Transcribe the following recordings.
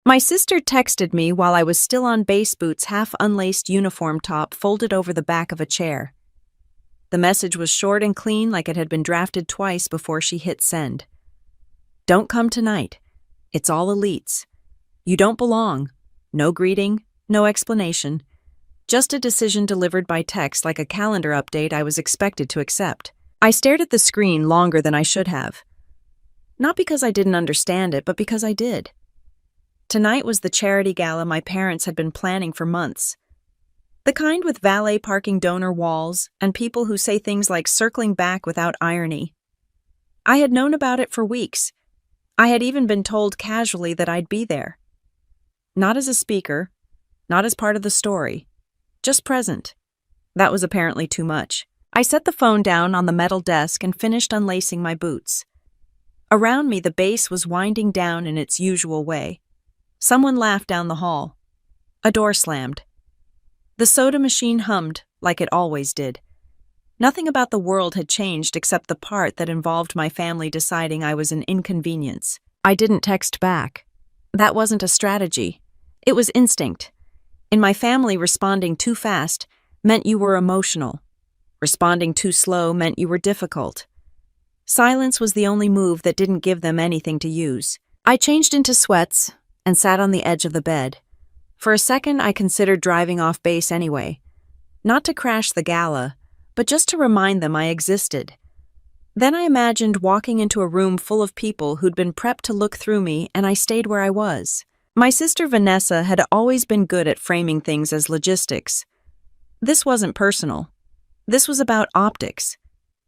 My sister texted me while I was still on base boots, half unlaced uniform top folded over the back of a chair. The message was short and clean, like it had been drafted twice before she hit send. Don't come tonight. It's all elites. You don't belong. No greeting, no explanation. Just a decision delivered by text like a calendar update I was expected to accept. I stared at the screen longer than I should have. Not because I didn't understand it, but because I did. Tonight was the charity gala my parents had been planning for months. The kind with valet parking donor walls and people who say things like circling back without irony. I had known about it for weeks. I had even been told casually that I'd be there. Not as a speaker, not as part of the story, just present. That was apparently too much. I set the phone down on the metal desk and finished unlacing my boots. Around me, the base was winding down in its usual way. Someone laughed down the hall. A door slammed. The soda machine hummed like it always did. Nothing about the world had changed except the part that involved my family deciding I was an inconvenience. I didn't text back. That wasn't a strategy. It was instinct. In my family, responding too fast meant you were emotional. Responding too slow meant you were difficult. Silence was the only move that didn't give them anything to use. I changed into sweats and sat on the edge of the bed. For a second, I considered driving off base anyway. Not to crash the gala, but just to remind them I existed. Then I imagined walking into a room full of people who'd been prepped to look through me, and I stayed where I was. My sister Vanessa had always been good at framing things as logistics. This wasn't personal. This was about optics.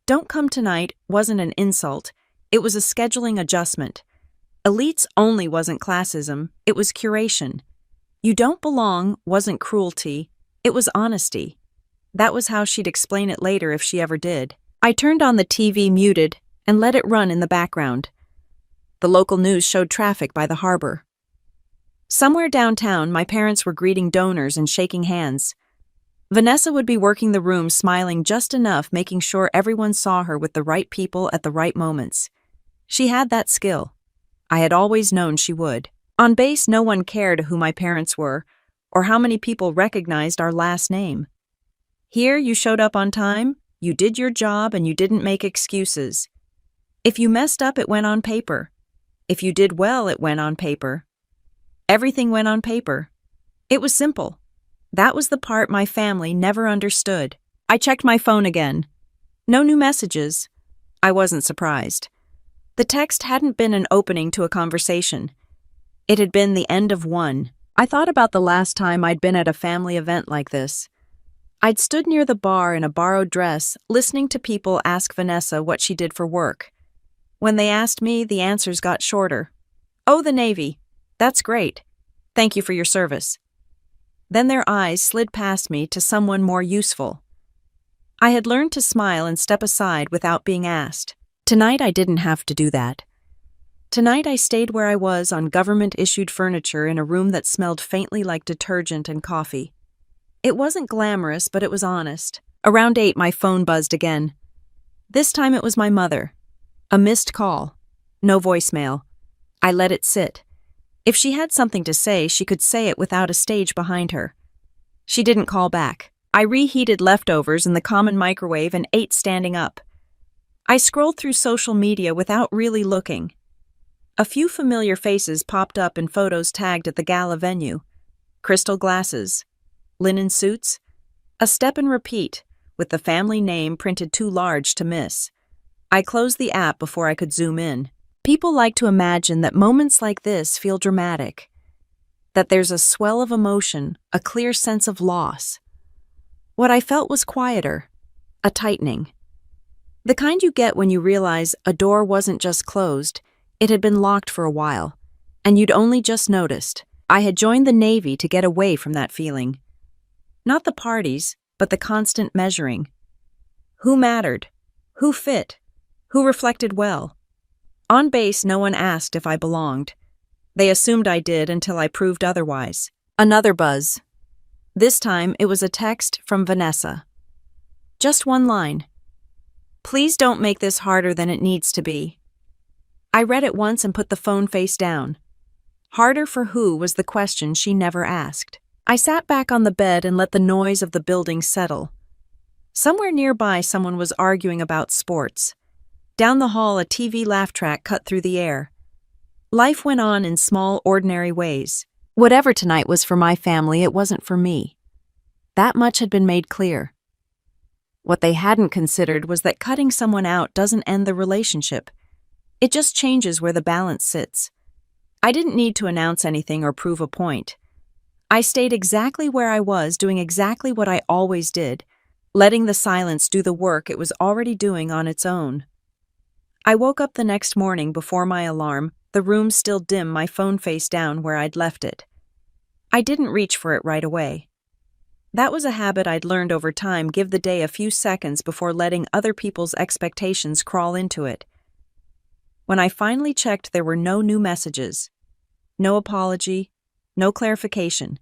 Don't come tonight wasn't an insult. It was a scheduling adjustment. Elites only wasn't classism. It was curation. You don't belong wasn't cruelty. It was honesty. That was how she'd explain it later if she ever did. I turned on the TV muted and let it run in the background. The local news showed traffic by the harbor. Somewhere downtown, my parents were greeting donors and shaking hands. Vanessa would be working the room, smiling just enough, making sure everyone saw her with the right people at the right moments. She had that skill. I had always known she would. On base, no one cared who my parents were or how many people recognized our last name. Here, you showed up on time, you did your job, and you didn't make excuses. If you messed up, it went on paper. If you did well, it went on paper. Everything went on paper. It was simple. That was the part my family never understood. I checked my phone again. No new messages. I wasn't surprised. The text hadn't been an opening to a conversation. It had been the end of one. I thought about the last time I'd been at a family event like this. I'd stood near the bar in a borrowed dress, listening to people ask Vanessa what she did for work. When they asked me, the answers got shorter. Oh, the Navy. That's great. Thank you for your service. Then their eyes slid past me to someone more useful. I had learned to smile and step aside without being asked. Tonight I didn't have to do that. Tonight I stayed where I was on government-issued furniture in a room that smelled faintly like detergent and coffee. It wasn't glamorous, but it was honest. Around 8, my phone buzzed again. This time it was my mother. A missed call. No voicemail. I let it sit. If she had something to say, she could say it without a stage behind her. She didn't call back. I reheated leftovers in the common microwave and ate standing up. I scrolled through social media without really looking. A few familiar faces popped up in photos tagged at the gala venue. Crystal glasses. Linen suits. A step and repeat, with the family name printed too large to miss. I closed the app before I could zoom in. People like to imagine that moments like this feel dramatic. That there's a swell of emotion, a clear sense of loss. What I felt was quieter. A tightening. The kind you get when you realize a door wasn't just closed, it had been locked for a while, and you'd only just noticed. I had joined the Navy to get away from that feeling. Not the parties, but the constant measuring. Who mattered? Who fit? Who reflected well? On base, no one asked if I belonged. They assumed I did until I proved otherwise. Another buzz. This time, it was a text from Vanessa. Just one line. Please don't make this harder than it needs to be. I read it once and put the phone face down. Harder for who was the question she never asked. I sat back on the bed and let the noise of the building settle. Somewhere nearby, someone was arguing about sports. Down the hall, a TV laugh track cut through the air. Life went on in small, ordinary ways. Whatever tonight was for my family, it wasn't for me. That much had been made clear. What they hadn't considered was that cutting someone out doesn't end the relationship. It just changes where the balance sits. I didn't need to announce anything or prove a point. I stayed exactly where I was, doing exactly what I always did, letting the silence do the work it was already doing on its own. I woke up the next morning before my alarm, the room still dim, my phone face down where I'd left it. I didn't reach for it right away. That was a habit I'd learned over time, give the day a few seconds before letting other people's expectations crawl into it. When I finally checked, there were no new messages. No apology, no clarification.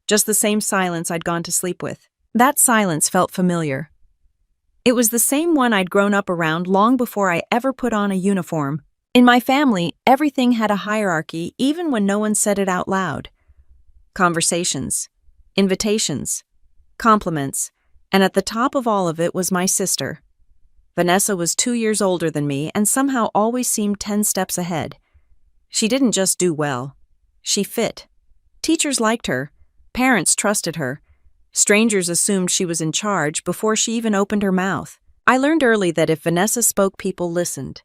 Just the same silence I'd gone to sleep with. That silence felt familiar. It was the same one I'd grown up around long before I ever put on a uniform. In my family, everything had a hierarchy, even when no one said it out loud. Conversations, invitations, compliments, and at the top of all of it was my sister. Vanessa was 2 years older than me and somehow always seemed 10 steps ahead. She didn't just do well. She fit. Teachers liked her. Parents trusted her. Strangers assumed she was in charge before she even opened her mouth. I learned early that if Vanessa spoke, people listened.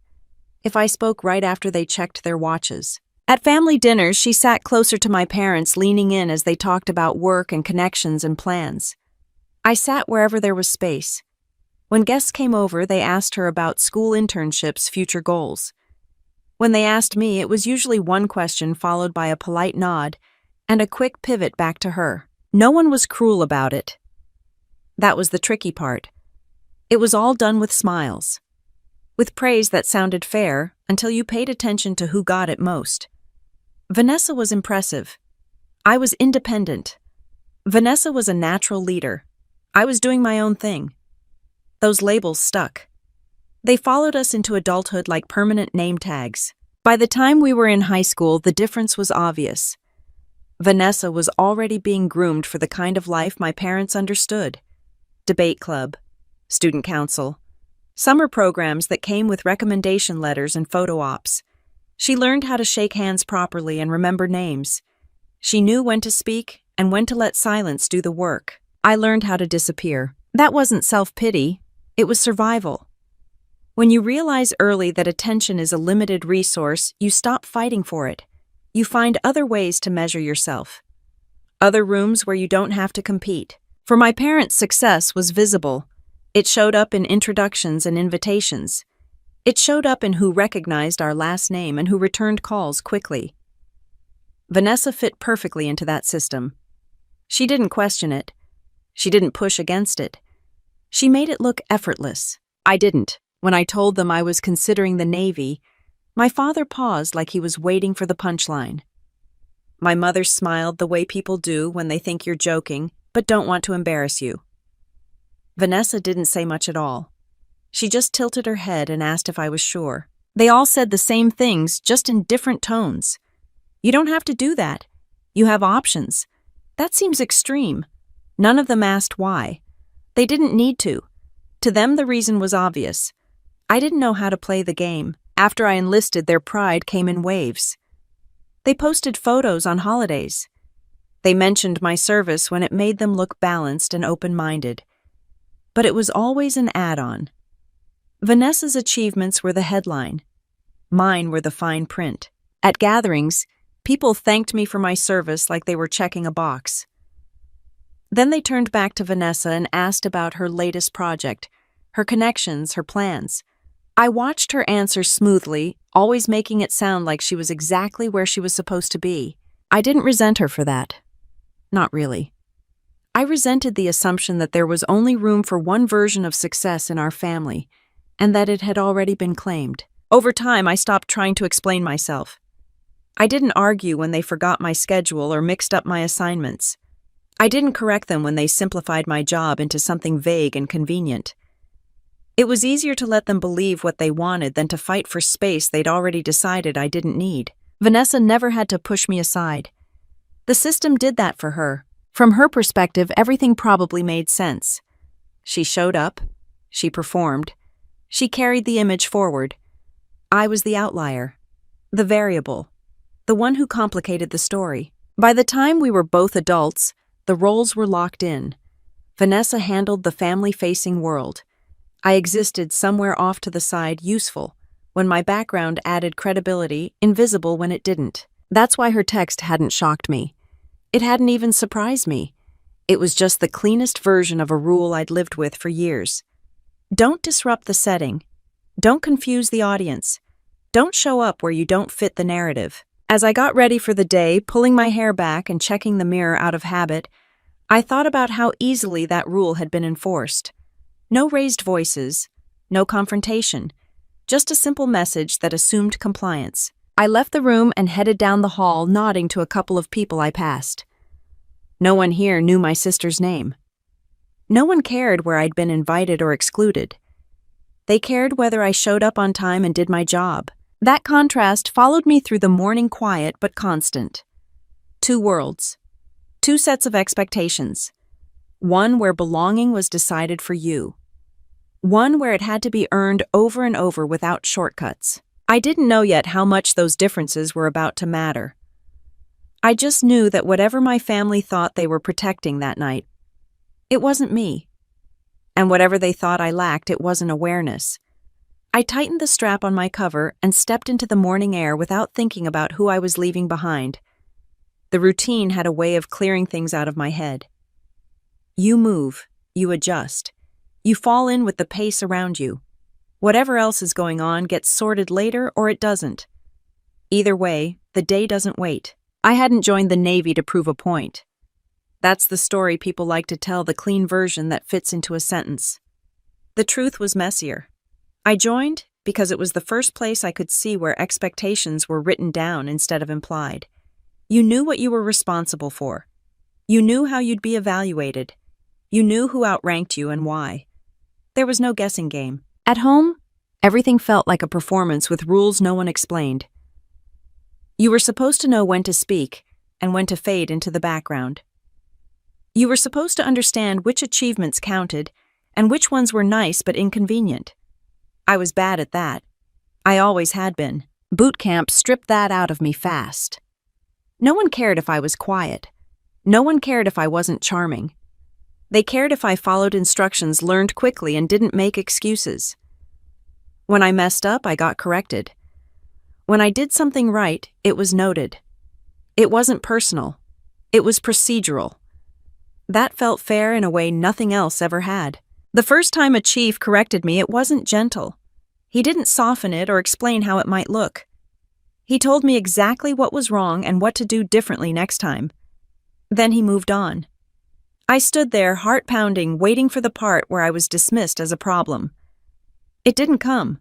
If I spoke right after they checked their watches. At family dinners, she sat closer to my parents, leaning in as they talked about work and connections and plans. I sat wherever there was space. When guests came over, they asked her about school internships, future goals. When they asked me, it was usually one question followed by a polite nod and a quick pivot back to her. No one was cruel about it. That was the tricky part. It was all done with smiles. With praise that sounded fair until you paid attention to who got it most. Vanessa was impressive. I was independent. Vanessa was a natural leader. I was doing my own thing. Those labels stuck. They followed us into adulthood like permanent name tags. By the time we were in high school, the difference was obvious. Vanessa was already being groomed for the kind of life my parents understood. Debate club, student council, summer programs that came with recommendation letters and photo ops. She learned how to shake hands properly and remember names. She knew when to speak and when to let silence do the work. I learned how to disappear. That wasn't self-pity, it was survival. When you realize early that attention is a limited resource, you stop fighting for it. You find other ways to measure yourself. Other rooms where you don't have to compete. For my parents, success was visible. It showed up in introductions and invitations. It showed up in who recognized our last name and who returned calls quickly. Vanessa fit perfectly into that system. She didn't question it. She didn't push against it. She made it look effortless. I didn't. When I told them I was considering the Navy, my father paused like he was waiting for the punchline. My mother smiled the way people do when they think you're joking, but don't want to embarrass you. Vanessa didn't say much at all. She just tilted her head and asked if I was sure. They all said the same things, just in different tones. You don't have to do that. You have options. That seems extreme. None of them asked why. They didn't need to. To them, the reason was obvious. I didn't know how to play the game. After I enlisted, their pride came in waves. They posted photos on holidays. They mentioned my service when it made them look balanced and open-minded. But it was always an add-on. Vanessa's achievements were the headline. Mine were the fine print. At gatherings, people thanked me for my service like they were checking a box. Then they turned back to Vanessa and asked about her latest project, her connections, her plans. I watched her answer smoothly, always making it sound like she was exactly where she was supposed to be. I didn't resent her for that. Not really. I resented the assumption that there was only room for one version of success in our family, and that it had already been claimed. Over time, I stopped trying to explain myself. I didn't argue when they forgot my schedule or mixed up my assignments. I didn't correct them when they simplified my job into something vague and convenient. It was easier to let them believe what they wanted than to fight for space they'd already decided I didn't need. Vanessa never had to push me aside. The system did that for her. From her perspective, everything probably made sense. She showed up. She performed. She carried the image forward. I was the outlier, the variable, the one who complicated the story. By the time we were both adults, the roles were locked in. Vanessa handled the family-facing world. I existed somewhere off to the side, useful, when my background added credibility, invisible when it didn't. That's why her text hadn't shocked me. It hadn't even surprised me. It was just the cleanest version of a rule I'd lived with for years. Don't disrupt the setting. Don't confuse the audience. Don't show up where you don't fit the narrative. As I got ready for the day, pulling my hair back and checking the mirror out of habit, I thought about how easily that rule had been enforced. No raised voices, no confrontation, just a simple message that assumed compliance. I left the room and headed down the hall, nodding to a couple of people I passed. No one here knew my sister's name. No one cared where I'd been invited or excluded. They cared whether I showed up on time and did my job. That contrast followed me through the morning, quiet but constant. Two worlds. Two sets of expectations. One where belonging was decided for you. One where it had to be earned over and over without shortcuts. I didn't know yet how much those differences were about to matter. I just knew that whatever my family thought they were protecting that night, it wasn't me. And whatever they thought I lacked, it wasn't awareness. I tightened the strap on my cover and stepped into the morning air without thinking about who I was leaving behind. The routine had a way of clearing things out of my head. You move, you adjust. You fall in with the pace around you. Whatever else is going on gets sorted later or it doesn't. Either way, the day doesn't wait. I hadn't joined the Navy to prove a point. That's the story people like to tell, the clean version that fits into a sentence. The truth was messier. I joined because it was the first place I could see where expectations were written down instead of implied. You knew what you were responsible for. You knew how you'd be evaluated. You knew who outranked you and why. There was no guessing game. At home, everything felt like a performance with rules no one explained. You were supposed to know when to speak and when to fade into the background. You were supposed to understand which achievements counted and which ones were nice but inconvenient. I was bad at that. I always had been. Boot camp stripped that out of me fast. No one cared if I was quiet. No one cared if I wasn't charming. They cared if I followed instructions, learned quickly, and didn't make excuses. When I messed up, I got corrected. When I did something right, it was noted. It wasn't personal. It was procedural. That felt fair in a way nothing else ever had. The first time a chief corrected me, it wasn't gentle. He didn't soften it or explain how it might look. He told me exactly what was wrong and what to do differently next time. Then he moved on. I stood there, heart pounding, waiting for the part where I was dismissed as a problem. It didn't come.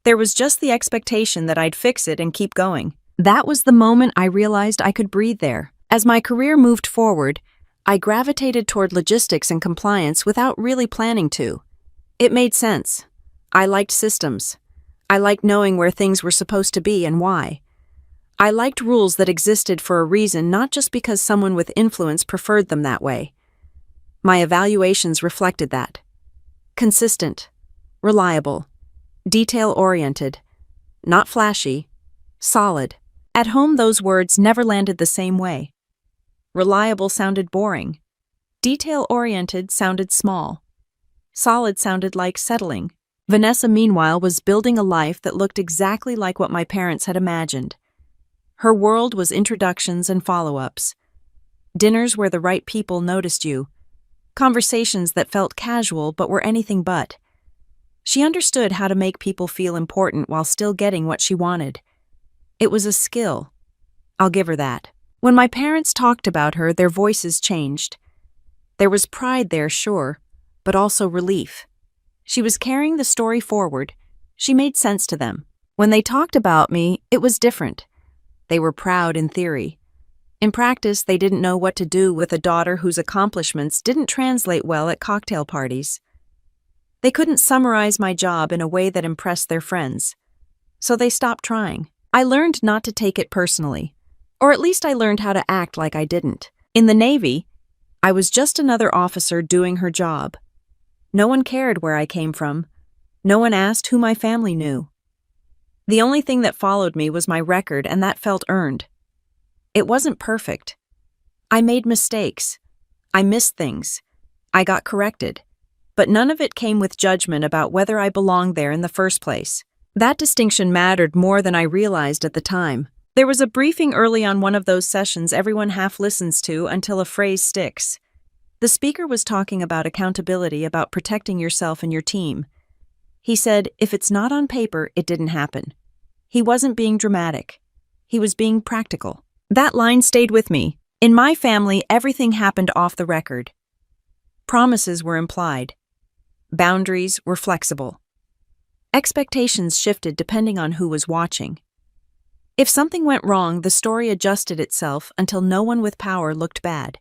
There was just the expectation that I'd fix it and keep going. That was the moment I realized I could breathe there. As my career moved forward, I gravitated toward logistics and compliance without really planning to. It made sense. I liked systems. I liked knowing where things were supposed to be and why. I liked rules that existed for a reason, not just because someone with influence preferred them that way. My evaluations reflected that. Consistent, reliable, detail-oriented, not flashy, solid. At home, those words never landed the same way. Reliable sounded boring. Detail-oriented sounded small. Solid sounded like settling. Vanessa, meanwhile, was building a life that looked exactly like what my parents had imagined. Her world was introductions and follow-ups. Dinners where the right people noticed you. Conversations that felt casual but were anything but. She understood how to make people feel important while still getting what she wanted. It was a skill. I'll give her that. When my parents talked about her, their voices changed. There was pride there, sure, but also relief. She was carrying the story forward. She made sense to them. When they talked about me, it was different. They were proud in theory. In practice, they didn't know what to do with a daughter whose accomplishments didn't translate well at cocktail parties. They couldn't summarize my job in a way that impressed their friends. So they stopped trying. I learned not to take it personally, or at least I learned how to act like I didn't. In the Navy, I was just another officer doing her job. No one cared where I came from. No one asked who my family knew. The only thing that followed me was my record, and that felt earned. It wasn't perfect. I made mistakes. I missed things. I got corrected. But none of it came with judgment about whether I belonged there in the first place. That distinction mattered more than I realized at the time. There was a briefing early on one of those sessions everyone half listens to until a phrase sticks. The speaker was talking about accountability, about protecting yourself and your team. He said, if it's not on paper, it didn't happen. He wasn't being dramatic. He was being practical. That line stayed with me. In my family, everything happened off the record. Promises were implied. Boundaries were flexible. Expectations shifted depending on who was watching. If something went wrong, the story adjusted itself until no one with power looked bad.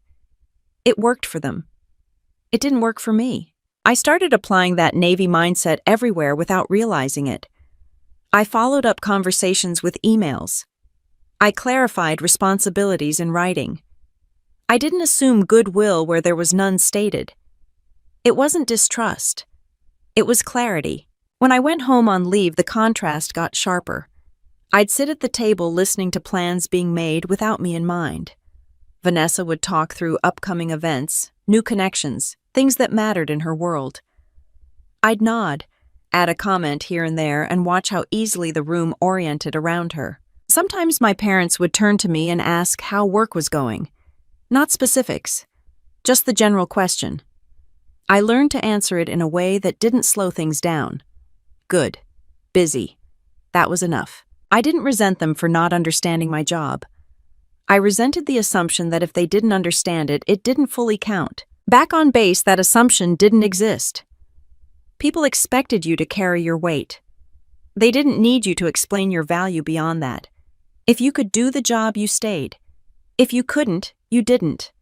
It worked for them. It didn't work for me. I started applying that Navy mindset everywhere without realizing it. I followed up conversations with emails. I clarified responsibilities in writing. I didn't assume goodwill where there was none stated. It wasn't distrust. It was clarity. When I went home on leave, the contrast got sharper. I'd sit at the table listening to plans being made without me in mind. Vanessa would talk through upcoming events, new connections, things that mattered in her world. I'd nod, add a comment here and there, and watch how easily the room oriented around her. Sometimes my parents would turn to me and ask how work was going. Not specifics, just the general question. I learned to answer it in a way that didn't slow things down. Good. Busy. That was enough. I didn't resent them for not understanding my job. I resented the assumption that if they didn't understand it, it didn't fully count. Back on base, that assumption didn't exist. People expected you to carry your weight. They didn't need you to explain your value beyond that. If you could do the job, you stayed. If you couldn't, you didn't.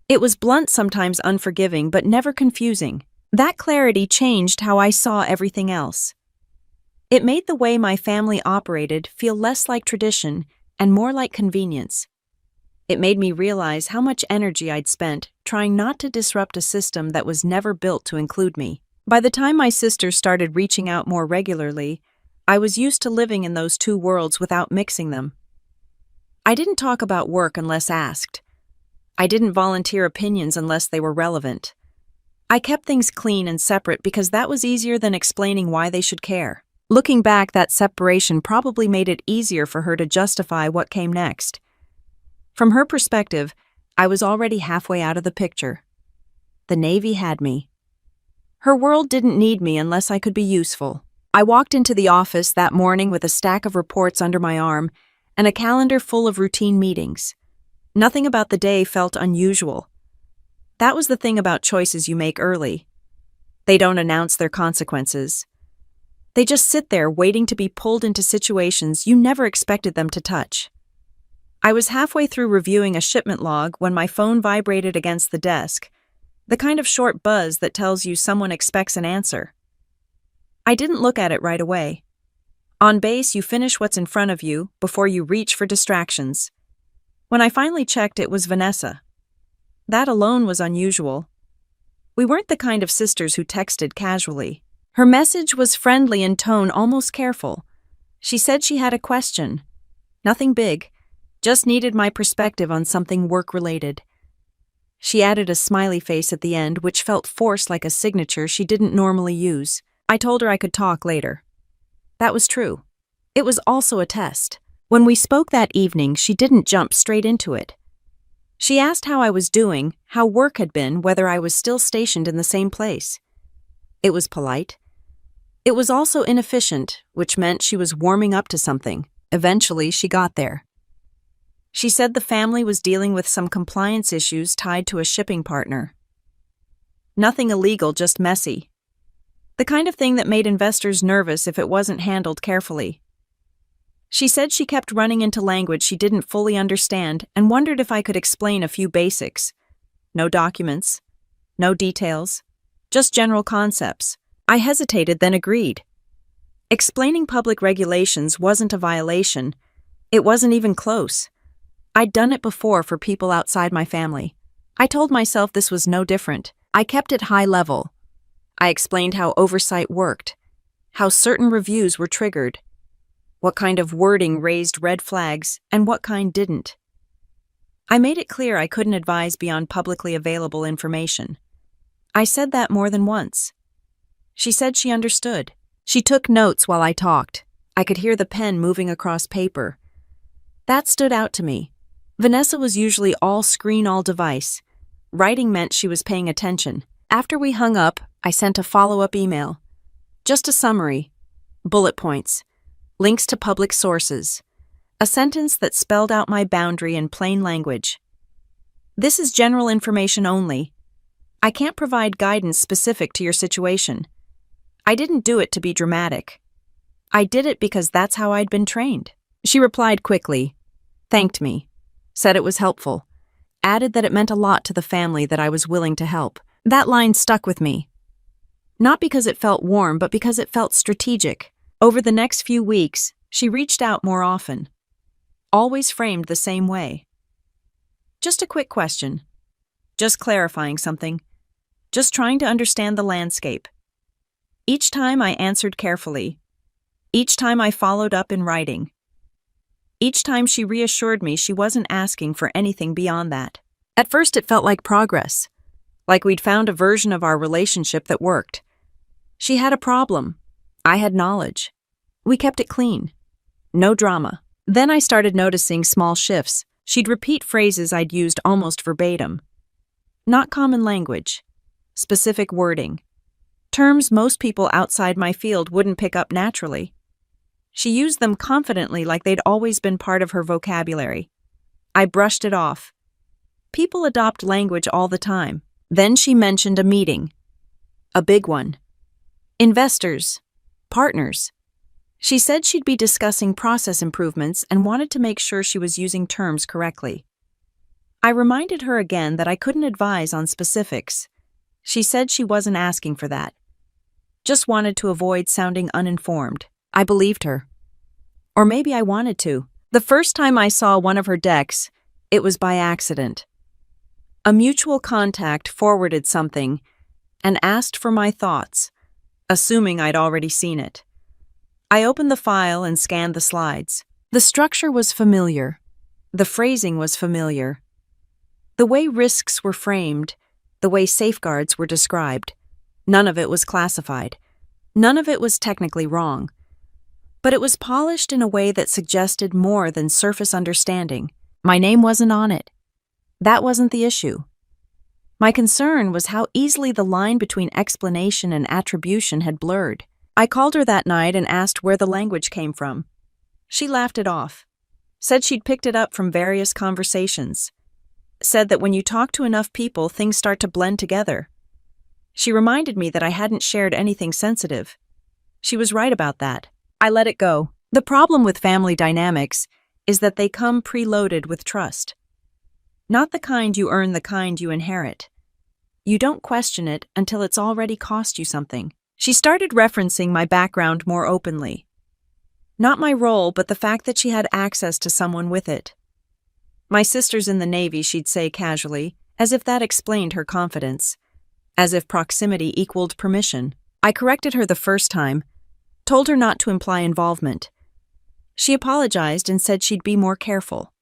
It was blunt, sometimes unforgiving, but never confusing. That clarity changed how I saw everything else. It made the way my family operated feel less like tradition and more like convenience. It made me realize how much energy I'd spent trying not to disrupt a system that was never built to include me. By the time my sister started reaching out more regularly, I was used to living in those two worlds without mixing them. I didn't talk about work unless asked. I didn't volunteer opinions unless they were relevant. I kept things clean and separate because that was easier than explaining why they should care. Looking back, that separation probably made it easier for her to justify what came next. From her perspective, I was already halfway out of the picture. The Navy had me. Her world didn't need me unless I could be useful. I walked into the office that morning with a stack of reports under my arm and a calendar full of routine meetings. Nothing about the day felt unusual. That was the thing about choices you make early. They don't announce their consequences. They just sit there waiting to be pulled into situations you never expected them to touch. I was halfway through reviewing a shipment log when my phone vibrated against the desk, the kind of short buzz that tells you someone expects an answer. I didn't look at it right away. On base, you finish what's in front of you before you reach for distractions. When I finally checked, it was Vanessa. That alone was unusual. We weren't the kind of sisters who texted casually. Her message was friendly in tone, almost careful. She said she had a question. Nothing big, just needed my perspective on something work-related. She added a smiley face at the end, which felt forced like a signature she didn't normally use. I told her I could talk later. That was true. It was also a test. When we spoke that evening, she didn't jump straight into it. She asked how I was doing, how work had been, whether I was still stationed in the same place. It was polite. It was also inefficient, which meant she was warming up to something. Eventually, she got there. She said the family was dealing with some compliance issues tied to a shipping partner. Nothing illegal, just messy. The kind of thing that made investors nervous if it wasn't handled carefully. She said she kept running into language she didn't fully understand and wondered if I could explain a few basics. No documents, no details, just general concepts. I hesitated, then agreed. Explaining public regulations wasn't a violation, It wasn't even close. I'd done it before for people outside my family. I told myself this was no different. I kept it high level. I explained how oversight worked, how certain reviews were triggered, what kind of wording raised red flags, and what kind didn't. I made it clear I couldn't advise beyond publicly available information. I said that more than once. She said she understood. She took notes while I talked. I could hear the pen moving across paper. That stood out to me. Vanessa was usually all screen, all device. Writing meant she was paying attention. After we hung up, I sent a follow-up email. Just a summary, bullet points, links to public sources, a sentence that spelled out my boundary in plain language. This is general information only. I can't provide guidance specific to your situation. I didn't do it to be dramatic. I did it because that's how I'd been trained. She replied quickly, thanked me, said it was helpful, added that it meant a lot to the family that I was willing to help. That line stuck with me. Not because it felt warm, but because it felt strategic. Over the next few weeks, she reached out more often. Always framed the same way. Just a quick question. Just clarifying something. Just trying to understand the landscape. Each time I answered carefully. Each time I followed up in writing. Each time she reassured me she wasn't asking for anything beyond that. At first it felt like progress. Like we'd found a version of our relationship that worked. She had a problem. I had knowledge. We kept it clean. No drama. Then I started noticing small shifts. She'd repeat phrases I'd used almost verbatim. Not common language. Specific wording. Terms most people outside my field wouldn't pick up naturally. She used them confidently like they'd always been part of her vocabulary. I brushed it off. People adopt language all the time. Then she mentioned a meeting. A big one. Investors. Partners. She said she'd be discussing process improvements and wanted to make sure she was using terms correctly. I reminded her again that I couldn't advise on specifics. She said she wasn't asking for that. Just wanted to avoid sounding uninformed. I believed her. Or maybe I wanted to. The first time I saw one of her decks, it was by accident. A mutual contact forwarded something and asked for my thoughts, assuming I'd already seen it. I opened the file and scanned the slides. The structure was familiar. The phrasing was familiar. The way risks were framed, the way safeguards were described. None of it was classified. None of it was technically wrong. But it was polished in a way that suggested more than surface understanding. My name wasn't on it. That wasn't the issue. My concern was how easily the line between explanation and attribution had blurred. I called her that night and asked where the language came from. She laughed it off. Said she'd picked it up from various conversations. Said that when you talk to enough people, things start to blend together. She reminded me that I hadn't shared anything sensitive. She was right about that. I let it go. The problem with family dynamics is that they come preloaded with trust. Not the kind you earn, the kind you inherit. You don't question it until it's already cost you something. She started referencing my background more openly. Not my role, but the fact that she had access to someone with it. My sister's in the Navy, she'd say casually, as if that explained her confidence. As if proximity equaled permission. I corrected her the first time, told her not to imply involvement. She apologized and said she'd be more careful.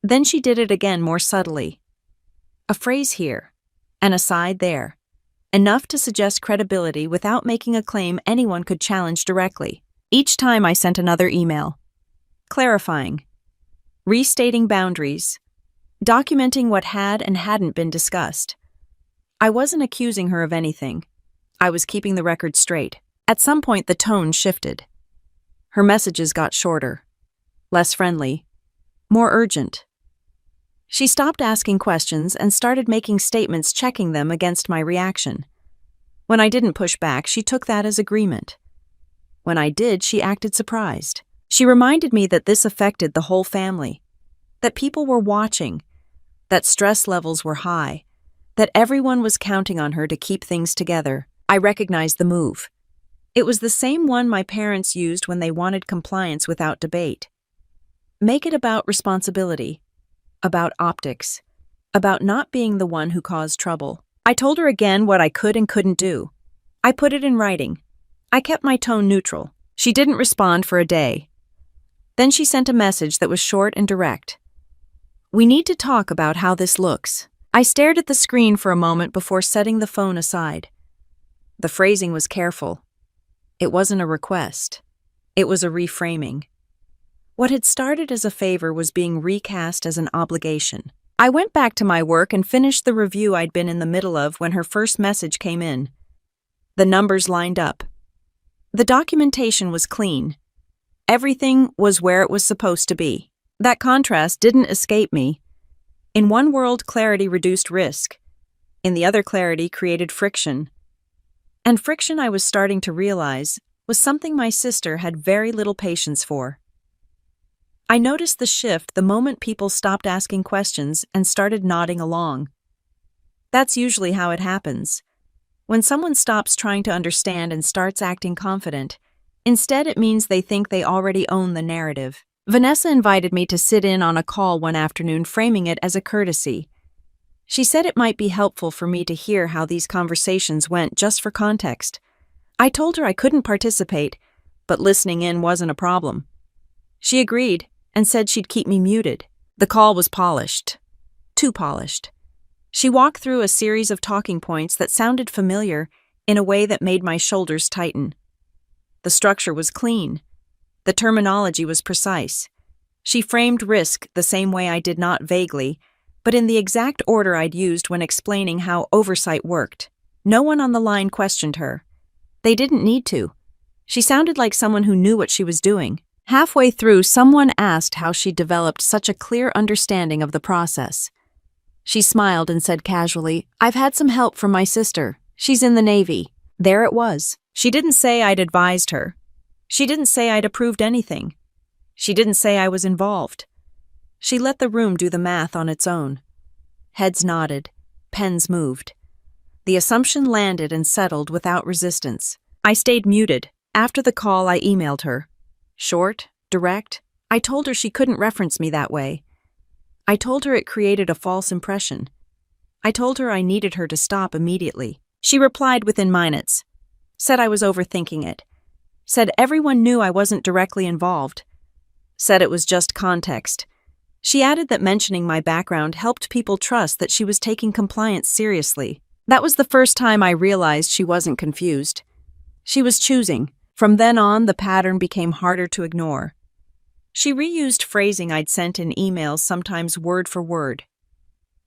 Then she did it again more subtly. A phrase here, an aside there. Enough to suggest credibility without making a claim anyone could challenge directly. Each time I sent another email. Clarifying. Restating boundaries. Documenting what had and hadn't been discussed. I wasn't accusing her of anything. I was keeping the record straight. At some point, the tone shifted. Her messages got shorter, less friendly, more urgent. She stopped asking questions and started making statements, checking them against my reaction. When I didn't push back, she took that as agreement. When I did, she acted surprised. She reminded me that this affected the whole family, that people were watching, that stress levels were high, that everyone was counting on her to keep things together. I recognized the move. It was the same one my parents used when they wanted compliance without debate. Make it about responsibility, about optics, about not being the one who caused trouble. I told her again what I could and couldn't do. I put it in writing. I kept my tone neutral. She didn't respond for a day. Then she sent a message that was short and direct. We need to talk about how this looks. I stared at the screen for a moment before setting the phone aside. The phrasing was careful. It wasn't a request. It was a reframing. What had started as a favor was being recast as an obligation. I went back to my work and finished the review I'd been in the middle of when her first message came in. The numbers lined up. The documentation was clean. Everything was where it was supposed to be. That contrast didn't escape me. In one world, clarity reduced risk. In the other, clarity created friction. And friction, I was starting to realize, was something my sister had very little patience for. I noticed the shift the moment people stopped asking questions and started nodding along. That's usually how it happens. When someone stops trying to understand and starts acting confident, instead it means they think they already own the narrative. Vanessa invited me to sit in on a call one afternoon, framing it as a courtesy. She said it might be helpful for me to hear how these conversations went just for context. I told her I couldn't participate, but listening in wasn't a problem. She agreed and said she'd keep me muted. The call was polished. Too polished. She walked through a series of talking points that sounded familiar in a way that made my shoulders tighten. The structure was clean. The terminology was precise. She framed risk the same way I did, not vaguely, but in the exact order I'd used when explaining how oversight worked. No one on the line questioned her. They didn't need to. She sounded like someone who knew what she was doing. Halfway through, someone asked how she developed such a clear understanding of the process. She smiled and said casually, "I've had some help from my sister. She's in the Navy." There it was. She didn't say I'd advised her. She didn't say I'd approved anything. She didn't say I was involved. She let the room do the math on its own. Heads nodded. Pens moved. The assumption landed and settled without resistance. I stayed muted. After the call, I emailed her. Short, direct. I told her she couldn't reference me that way. I told her it created a false impression. I told her I needed her to stop immediately. She replied within minutes. Said I was overthinking it. Said everyone knew I wasn't directly involved. Said it was just context. She added that mentioning my background helped people trust that she was taking compliance seriously. That was the first time I realized she wasn't confused. She was choosing. From then on, the pattern became harder to ignore. She reused phrasing I'd sent in emails, sometimes word for word.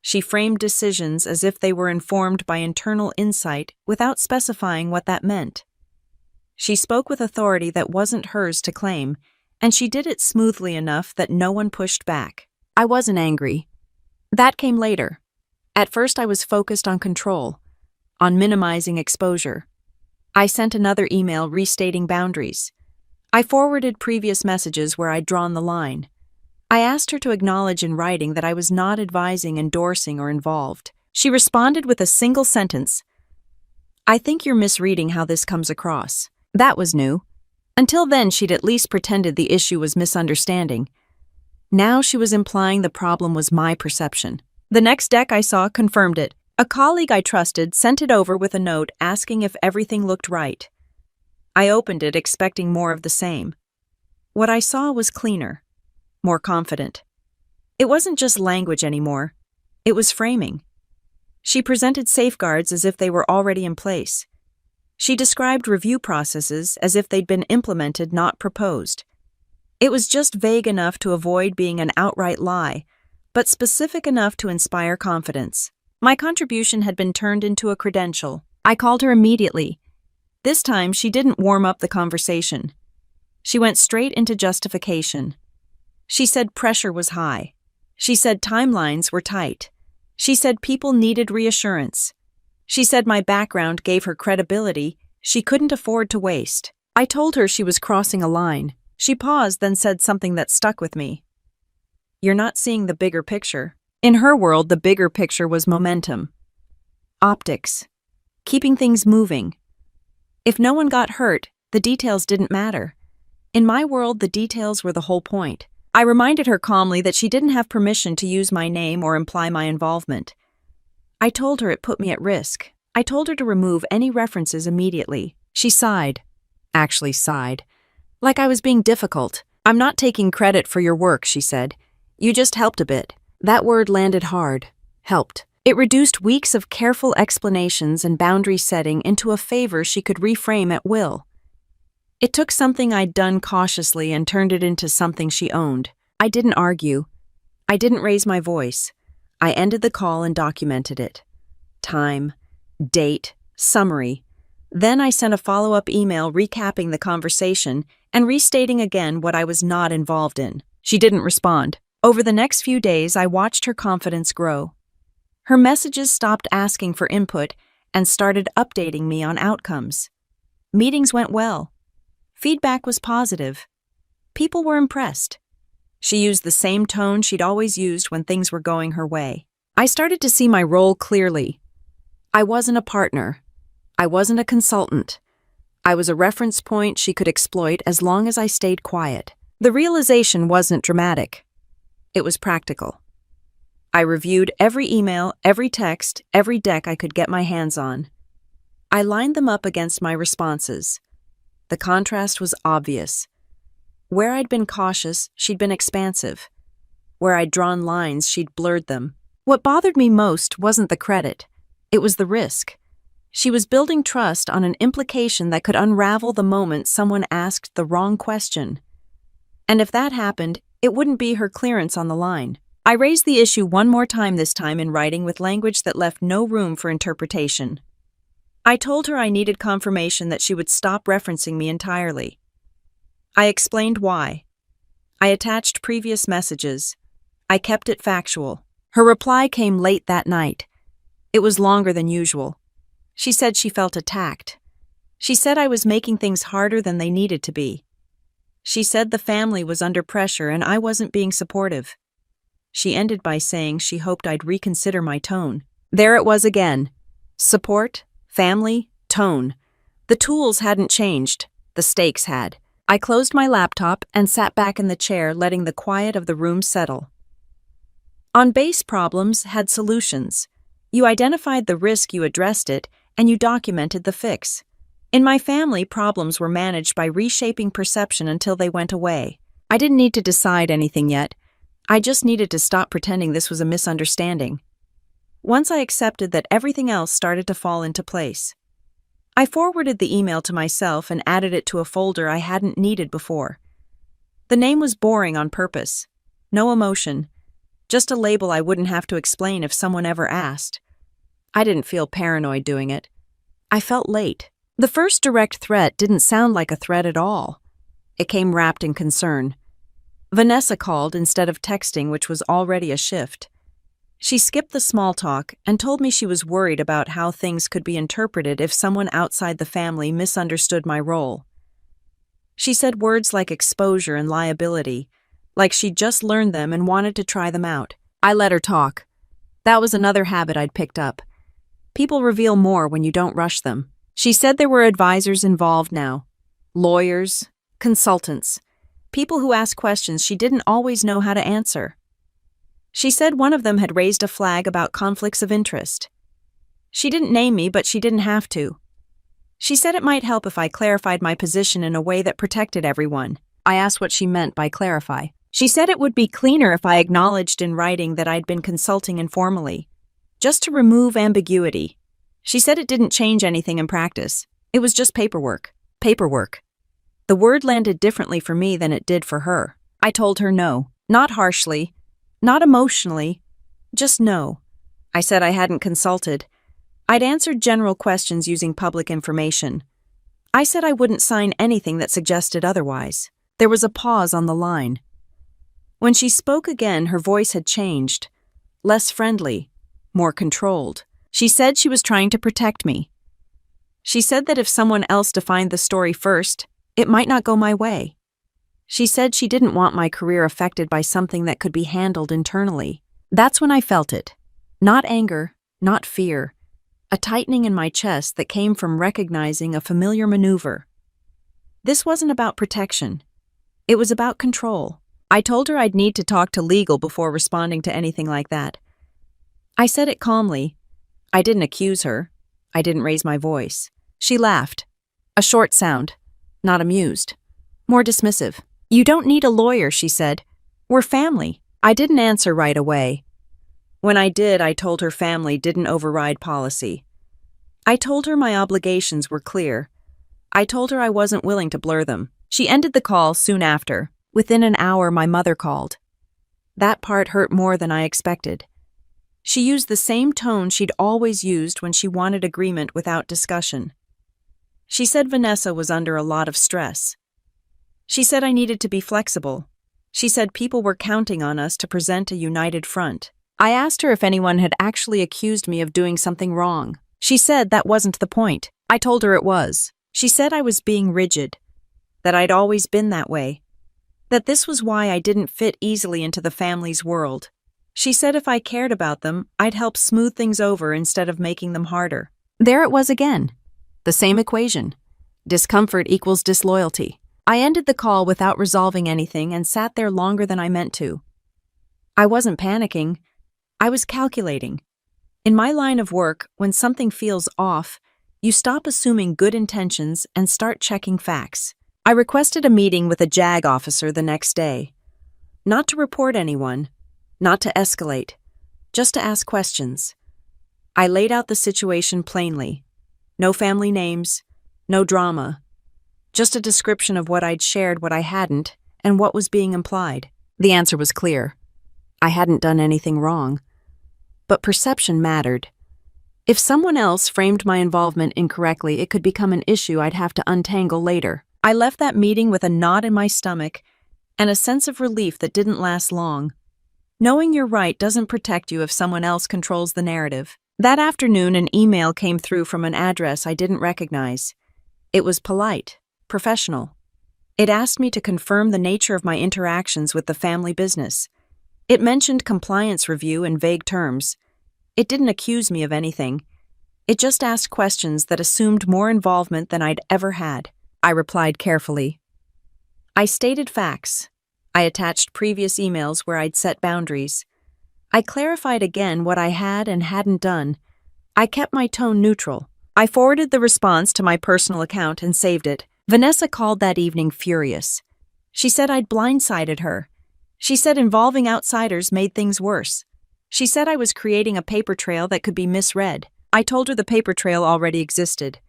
She framed decisions as if they were informed by internal insight without specifying what that meant. She spoke with authority that wasn't hers to claim, and she did it smoothly enough that no one pushed back. I wasn't angry. That came later. At first I was focused on control, on minimizing exposure. I sent another email restating boundaries. I forwarded previous messages where I'd drawn the line. I asked her to acknowledge in writing that I was not advising, endorsing, or involved. She responded with a single sentence. "I think you're misreading how this comes across." That was new. Until then, she'd at least pretended the issue was misunderstanding. Now she was implying the problem was my perception. The next deck I saw confirmed it. A colleague I trusted sent it over with a note asking if everything looked right. I opened it expecting more of the same. What I saw was cleaner, more confident. It wasn't just language anymore. It was framing. She presented safeguards as if they were already in place. She described review processes as if they'd been implemented, not proposed. It was just vague enough to avoid being an outright lie, but specific enough to inspire confidence. My contribution had been turned into a credential. I called her immediately. This time, she didn't warm up the conversation. She went straight into justification. She said pressure was high. She said timelines were tight. She said people needed reassurance. She said my background gave her credibility she couldn't afford to waste. I told her she was crossing a line. She paused, then said something that stuck with me. "You're not seeing the bigger picture." In her world, the bigger picture was momentum. Optics. Keeping things moving. If no one got hurt, the details didn't matter. In my world, the details were the whole point. I reminded her calmly that she didn't have permission to use my name or imply my involvement. I told her it put me at risk. I told her to remove any references immediately. She sighed. Actually sighed. Like I was being difficult. "I'm not taking credit for your work," she said. "You just helped a bit." That word landed hard. Helped. It reduced weeks of careful explanations and boundary setting into a favor she could reframe at will. It took something I'd done cautiously and turned it into something she owned. I didn't argue. I didn't raise my voice. I ended the call and documented it. Time, date, summary. Then I sent a follow-up email recapping the conversation and restating again what I was not involved in. She didn't respond. Over the next few days, I watched her confidence grow. Her messages stopped asking for input and started updating me on outcomes. Meetings went well. Feedback was positive. People were impressed. She used the same tone she'd always used when things were going her way. I started to see my role clearly. I wasn't a partner. I wasn't a consultant. I was a reference point she could exploit as long as I stayed quiet. The realization wasn't dramatic. It was practical. I reviewed every email, every text, every deck I could get my hands on. I lined them up against my responses. The contrast was obvious. Where I'd been cautious, she'd been expansive. Where I'd drawn lines, she'd blurred them. What bothered me most wasn't the credit. It was the risk. She was building trust on an implication that could unravel the moment someone asked the wrong question. And if that happened, it wouldn't be her clearance on the line. I raised the issue one more time, this time in writing with language that left no room for interpretation. I told her I needed confirmation that she would stop referencing me entirely. I explained why. I attached previous messages. I kept it factual. Her reply came late that night. It was longer than usual. She said she felt attacked. She said I was making things harder than they needed to be. She said the family was under pressure and I wasn't being supportive. She ended by saying she hoped I'd reconsider my tone. There it was again. Support, family, tone. The tools hadn't changed. The stakes had. I closed my laptop and sat back in the chair, letting the quiet of the room settle. On-base problems had solutions. You identified the risk, you addressed it, and you documented the fix. In my family, problems were managed by reshaping perception until they went away. I didn't need to decide anything yet. I just needed to stop pretending this was a misunderstanding. Once I accepted that, everything else started to fall into place. I forwarded the email to myself and added it to a folder I hadn't needed before. The name was boring on purpose. No emotion. Just a label I wouldn't have to explain if someone ever asked. I didn't feel paranoid doing it. I felt late. The first direct threat didn't sound like a threat at all. It came wrapped in concern. Vanessa called instead of texting, which was already a shift. She skipped the small talk and told me she was worried about how things could be interpreted if someone outside the family misunderstood my role. She said words like exposure and liability, like she'd just learned them and wanted to try them out. I let her talk. That was another habit I'd picked up. People reveal more when you don't rush them. She said there were advisors involved now. Lawyers, consultants, people who asked questions she didn't always know how to answer. She said one of them had raised a flag about conflicts of interest. She didn't name me, but she didn't have to. She said it might help if I clarified my position in a way that protected everyone. I asked what she meant by clarify. She said it would be cleaner if I acknowledged in writing that I'd been consulting informally, just to remove ambiguity. She said it didn't change anything in practice. It was just paperwork. Paperwork. The word landed differently for me than it did for her. I told her no. Not harshly. Not emotionally. Just no. I said I hadn't consulted. I'd answered general questions using public information. I said I wouldn't sign anything that suggested otherwise. There was a pause on the line. When she spoke again, her voice had changed. Less friendly. More controlled. She said she was trying to protect me. She said that if someone else defined the story first, it might not go my way. She said she didn't want my career affected by something that could be handled internally. That's when I felt it. Not anger, not fear. A tightening in my chest that came from recognizing a familiar maneuver. This wasn't about protection. It was about control. I told her I'd need to talk to legal before responding to anything like that. I said it calmly. I didn't accuse her. I didn't raise my voice. She laughed. A short sound. Not amused. More dismissive. "You don't need a lawyer," she said. "We're family." I didn't answer right away. When I did, I told her family didn't override policy. I told her my obligations were clear. I told her I wasn't willing to blur them. She ended the call soon after. Within an hour, my mother called. That part hurt more than I expected. She used the same tone she'd always used when she wanted agreement without discussion. She said Vanessa was under a lot of stress. She said I needed to be flexible. She said people were counting on us to present a united front. I asked her if anyone had actually accused me of doing something wrong. She said that wasn't the point. I told her it was. She said I was being rigid, that I'd always been that way, that this was why I didn't fit easily into the family's world. She said if I cared about them, I'd help smooth things over instead of making them harder. There it was again. The same equation. Discomfort equals disloyalty. I ended the call without resolving anything and sat there longer than I meant to. I wasn't panicking. I was calculating. In my line of work, when something feels off, you stop assuming good intentions and start checking facts. I requested a meeting with a JAG officer the next day. Not to report anyone, not to escalate, just to ask questions. I laid out the situation plainly. No family names, no drama. Just a description of what I'd shared, what I hadn't, and what was being implied. The answer was clear. I hadn't done anything wrong. But perception mattered. If someone else framed my involvement incorrectly, it could become an issue I'd have to untangle later. I left that meeting with a knot in my stomach and a sense of relief that didn't last long. Knowing you're right doesn't protect you if someone else controls the narrative. That afternoon, an email came through from an address I didn't recognize. It was polite, professional. It asked me to confirm the nature of my interactions with the family business. It mentioned compliance review in vague terms. It didn't accuse me of anything. It just asked questions that assumed more involvement than I'd ever had. I replied carefully. I stated facts. I attached previous emails where I'd set boundaries. I clarified again what I had and hadn't done. I kept my tone neutral. I forwarded the response to my personal account and saved it. Vanessa called that evening furious. She said I'd blindsided her. She said involving outsiders made things worse. She said I was creating a paper trail that could be misread. I told her the paper trail already existed.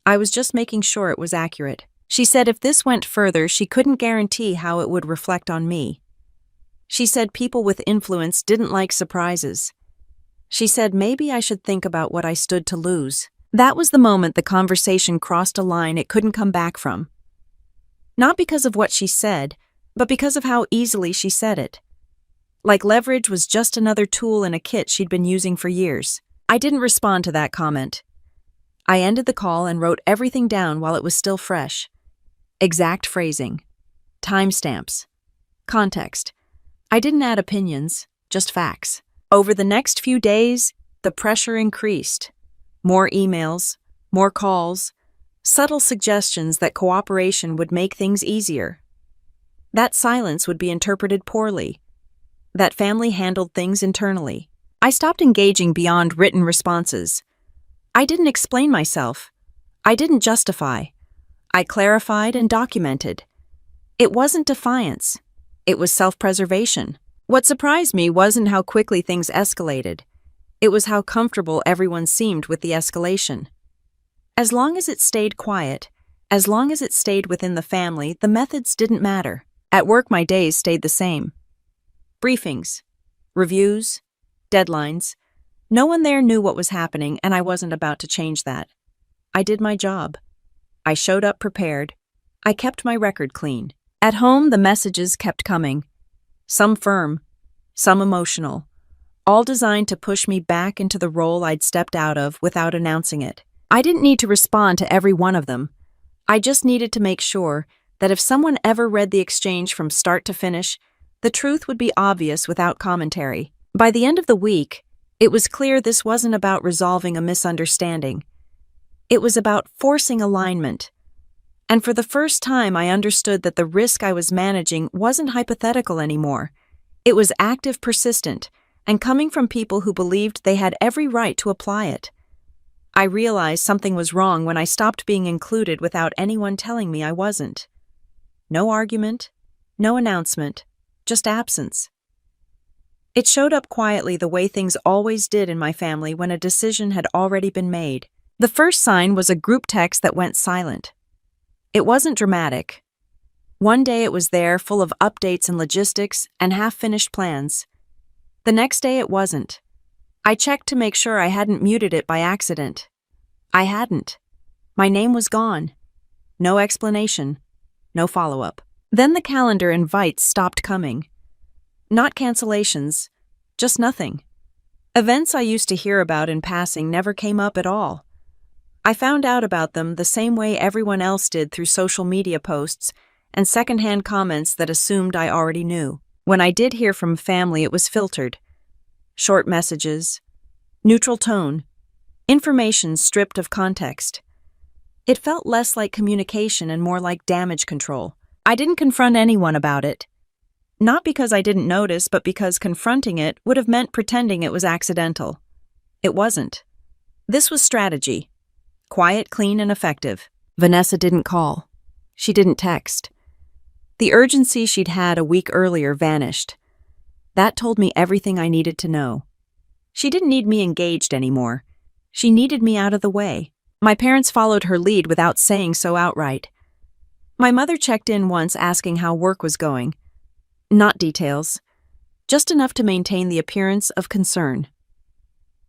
I was just making sure it was accurate. She said if this went further, she couldn't guarantee how it would reflect on me. She said people with influence didn't like surprises. She said maybe I should think about what I stood to lose. That was the moment the conversation crossed a line it couldn't come back from. Not because of what she said, but because of how easily she said it. Like leverage was just another tool in a kit she'd been using for years. I didn't respond to that comment. I ended the call and wrote everything down while it was still fresh. Exact phrasing. Timestamps. Context. I didn't add opinions, just facts. Over the next few days, the pressure increased. More emails, more calls, subtle suggestions that cooperation would make things easier. That silence would be interpreted poorly. That family handled things internally. I stopped engaging beyond written responses. I didn't explain myself. I didn't justify. I clarified and documented. It wasn't defiance. It was self-preservation. What surprised me wasn't how quickly things escalated. It was how comfortable everyone seemed with the escalation. As long as it stayed quiet, as long as it stayed within the family, the methods didn't matter. At work, my days stayed the same. Briefings, reviews, deadlines. No one there knew what was happening, and I wasn't about to change that. I did my job. I showed up prepared. I kept my record clean. At home, the messages kept coming. Some firm, some emotional, all designed to push me back into the role I'd stepped out of without announcing it. I didn't need to respond to every one of them. I just needed to make sure that if someone ever read the exchange from start to finish, the truth would be obvious without commentary. By the end of the week, it was clear this wasn't about resolving a misunderstanding. It was about forcing alignment. And for the first time, I understood that the risk I was managing wasn't hypothetical anymore. It was active, persistent, and coming from people who believed they had every right to apply it. I realized something was wrong when I stopped being included without anyone telling me I wasn't. No argument, no announcement, just absence. It showed up quietly the way things always did in my family when a decision had already been made. The first sign was a group text that went silent. It wasn't dramatic. One day it was there, full of updates and logistics and half-finished plans. The next day it wasn't. I checked to make sure I hadn't muted it by accident. I hadn't. My name was gone. No explanation. No follow-up. Then the calendar invites stopped coming. Not cancellations, just nothing. Events I used to hear about in passing never came up at all. I found out about them the same way everyone else did, through social media posts and secondhand comments that assumed I already knew. When I did hear from family, it was filtered. Short messages, neutral tone, information stripped of context. It felt less like communication and more like damage control. I didn't confront anyone about it. Not because I didn't notice, but because confronting it would have meant pretending it was accidental. It wasn't. This was strategy. Quiet, clean, and effective. Vanessa didn't call. She didn't text. The urgency she'd had a week earlier vanished. That told me everything I needed to know. She didn't need me engaged anymore. She needed me out of the way. My parents followed her lead without saying so outright. My mother checked in once, asking how work was going. Not details, just enough to maintain the appearance of concern.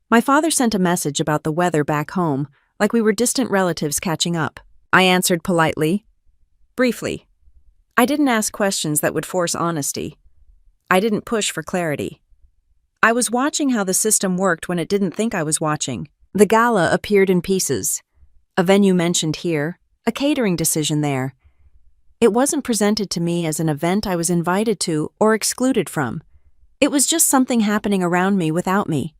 My father sent a message about the weather back home, like we were distant relatives catching up. I answered politely, briefly. I didn't ask questions that would force honesty. I didn't push for clarity. I was watching how the system worked when it didn't think I was watching. The gala appeared in pieces. A venue mentioned here, a catering decision there. It wasn't presented to me as an event I was invited to or excluded from. It was just something happening around me without me.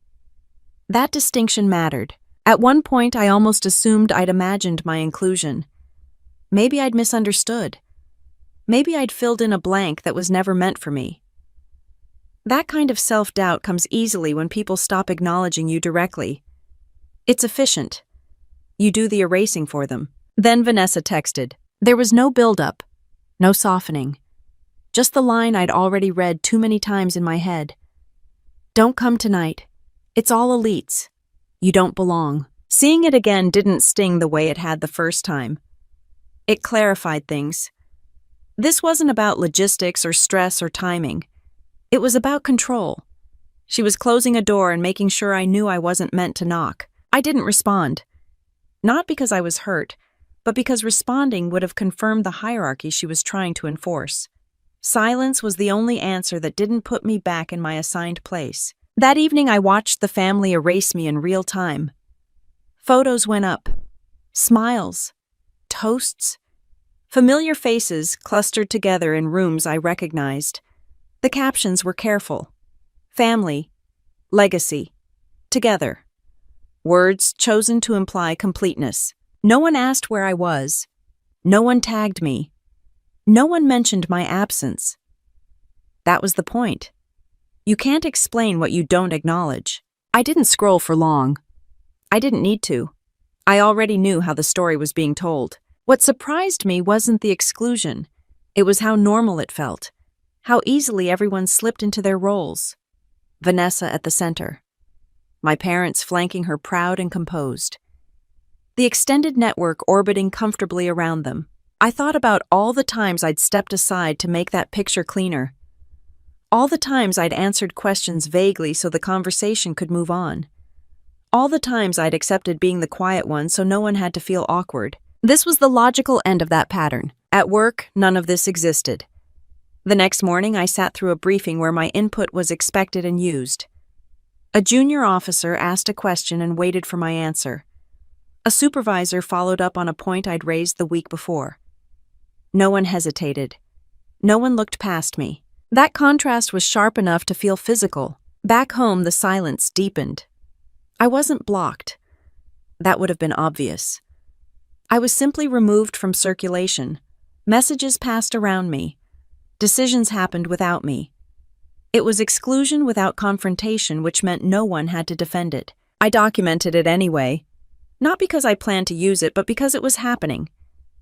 That distinction mattered. At one point, I almost assumed I'd imagined my inclusion. Maybe I'd misunderstood. Maybe I'd filled in a blank that was never meant for me. That kind of self-doubt comes easily when people stop acknowledging you directly. It's efficient. You do the erasing for them. Then Vanessa texted. There was no build-up, no softening. Just the line I'd already read too many times in my head. Don't come tonight. It's all elites. You don't belong. Seeing it again didn't sting the way it had the first time. It clarified things. This wasn't about logistics or stress or timing. It was about control. She was closing a door and making sure I knew I wasn't meant to knock. I didn't respond. Not because I was hurt, but because responding would have confirmed the hierarchy she was trying to enforce. Silence was the only answer that didn't put me back in my assigned place. That evening, I watched the family erase me in real time. Photos went up. Smiles. Toasts. Familiar faces clustered together in rooms I recognized. The captions were careful. Family. Legacy. Together. Words chosen to imply completeness. No one asked where I was. No one tagged me. No one mentioned my absence. That was the point. You can't explain what you don't acknowledge. I didn't scroll for long. I didn't need to. I already knew how the story was being told. What surprised me wasn't the exclusion. It was how normal it felt. How easily everyone slipped into their roles. Vanessa at the center. My parents flanking her, proud and composed. The extended network orbiting comfortably around them. I thought about all the times I'd stepped aside to make that picture cleaner. All the times I'd answered questions vaguely so the conversation could move on. All the times I'd accepted being the quiet one so no one had to feel awkward. This was the logical end of that pattern. At work, none of this existed. The next morning, I sat through a briefing where my input was expected and used. A junior officer asked a question and waited for my answer. A supervisor followed up on a point I'd raised the week before. No one hesitated. No one looked past me. That contrast was sharp enough to feel physical. Back home, the silence deepened. I wasn't blocked. That would have been obvious. I was simply removed from circulation. Messages passed around me. Decisions happened without me. It was exclusion without confrontation, which meant no one had to defend it. I documented it anyway. Not because I planned to use it, but because it was happening.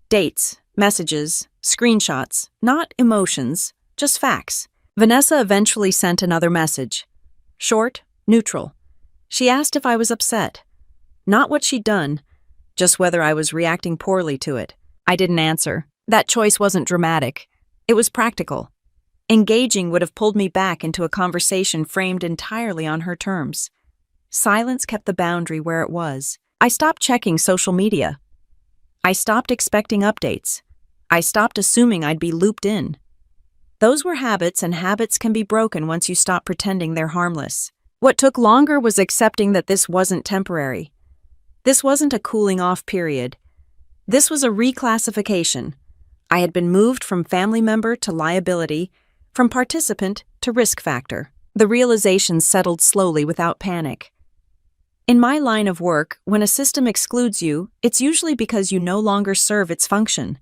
Dates, messages, screenshots, not emotions, just facts. Vanessa eventually sent another message. Short, neutral. She asked if I was upset. Not what she'd done, just whether I was reacting poorly to it. I didn't answer. That choice wasn't dramatic. It was practical. Engaging would have pulled me back into a conversation framed entirely on her terms. Silence kept the boundary where it was. I stopped checking social media. I stopped expecting updates. I stopped assuming I'd be looped in. Those were habits, and habits can be broken once you stop pretending they're harmless. What took longer was accepting that this wasn't temporary. This wasn't a cooling off period. This was a reclassification. I had been moved from family member to liability, from participant to risk factor. The realization settled slowly without panic. In my line of work, when a system excludes you, it's usually because you no longer serve its function.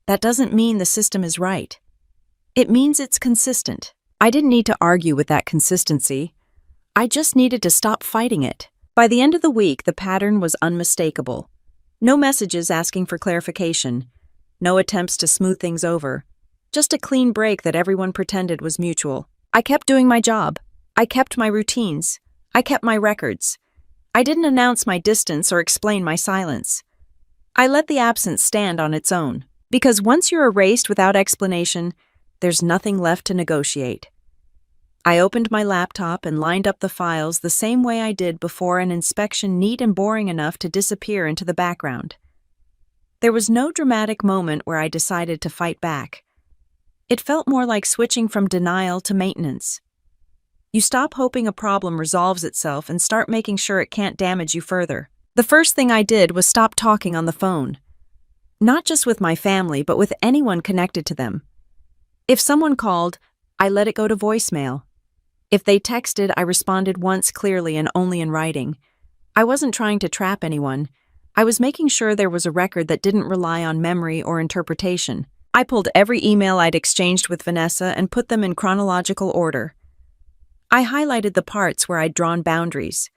That doesn't mean the system is right. It means it's consistent. I didn't need to argue with that consistency. I just needed to stop fighting it. By the end of the week, the pattern was unmistakable. No messages asking for clarification. No attempts to smooth things over. Just a clean break that everyone pretended was mutual. I kept doing my job. I kept my routines. I kept my records. I didn't announce my distance or explain my silence. I let the absence stand on its own. Because once you're erased without explanation, there's nothing left to negotiate. I opened my laptop and lined up the files the same way I did before an inspection, neat and boring enough to disappear into the background. There was no dramatic moment where I decided to fight back. It felt more like switching from denial to maintenance. You stop hoping a problem resolves itself and start making sure it can't damage you further. The first thing I did was stop talking on the phone. Not just with my family, but with anyone connected to them. If someone called, I let it go to voicemail. If they texted, I responded once clearly and only in writing. I wasn't trying to trap anyone. I was making sure there was a record that didn't rely on memory or interpretation. I pulled every email I'd exchanged with Vanessa and put them in chronological order. I highlighted the parts where I'd drawn boundaries.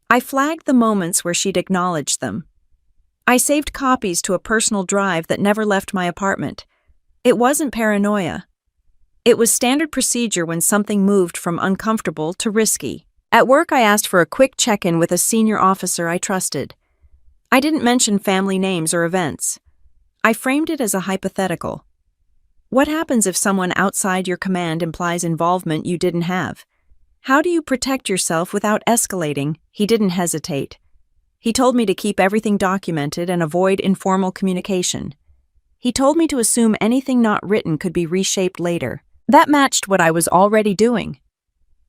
I flagged the moments where she'd acknowledged them. I saved copies to a personal drive that never left my apartment. It wasn't paranoia. It was standard procedure when something moved from uncomfortable to risky. At work, I asked for a quick check-in with a senior officer I trusted. I didn't mention family names or events. I framed it as a hypothetical. What happens if someone outside your command implies involvement you didn't have? How do you protect yourself without escalating? He didn't hesitate. He told me to keep everything documented and avoid informal communication. He told me to assume anything not written could be reshaped later. That matched what I was already doing.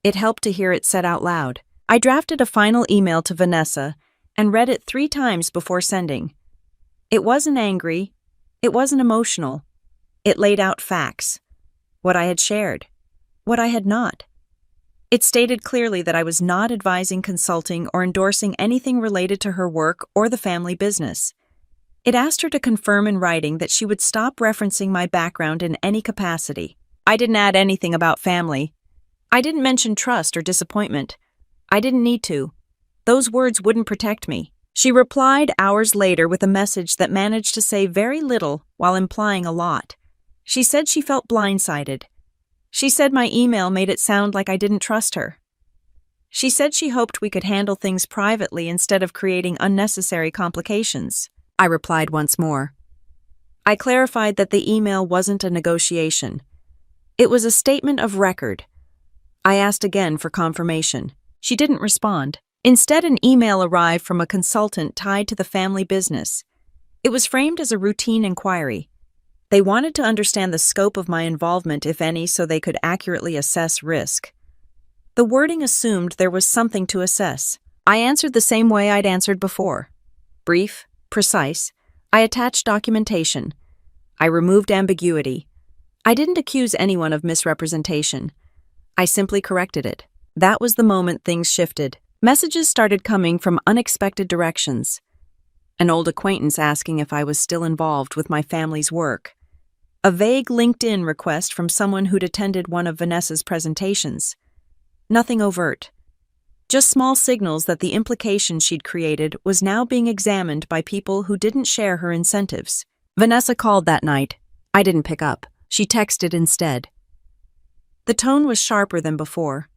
It helped to hear it said out loud. I drafted a final email to Vanessa and read it 3 times before sending. It wasn't angry. It wasn't emotional. It laid out facts. What I had shared. What I had not. It stated clearly that I was not advising, consulting, or endorsing anything related to her work or the family business. It asked her to confirm in writing that she would stop referencing my background in any capacity. I didn't add anything about family. I didn't mention trust or disappointment. I didn't need to. Those words wouldn't protect me. She replied hours later with a message that managed to say very little while implying a lot. She said she felt blindsided. She said my email made it sound like I didn't trust her. She said she hoped we could handle things privately instead of creating unnecessary complications. I replied once more. I clarified that the email wasn't a negotiation. It was a statement of record. I asked again for confirmation. She didn't respond. Instead, an email arrived from a consultant tied to the family business. It was framed as a routine inquiry. They wanted to understand the scope of my involvement, if any, so they could accurately assess risk. The wording assumed there was something to assess. I answered the same way I'd answered before. Brief, precise. I attached documentation. I removed ambiguity. I didn't accuse anyone of misrepresentation. I simply corrected it. That was the moment things shifted. Messages started coming from unexpected directions. An old acquaintance asking if I was still involved with my family's work. A vague LinkedIn request from someone who'd attended one of Vanessa's presentations. Nothing overt. Just small signals that the implication she'd created was now being examined by people who didn't share her incentives. Vanessa called that night. I didn't pick up. She texted instead. The tone was sharper than before.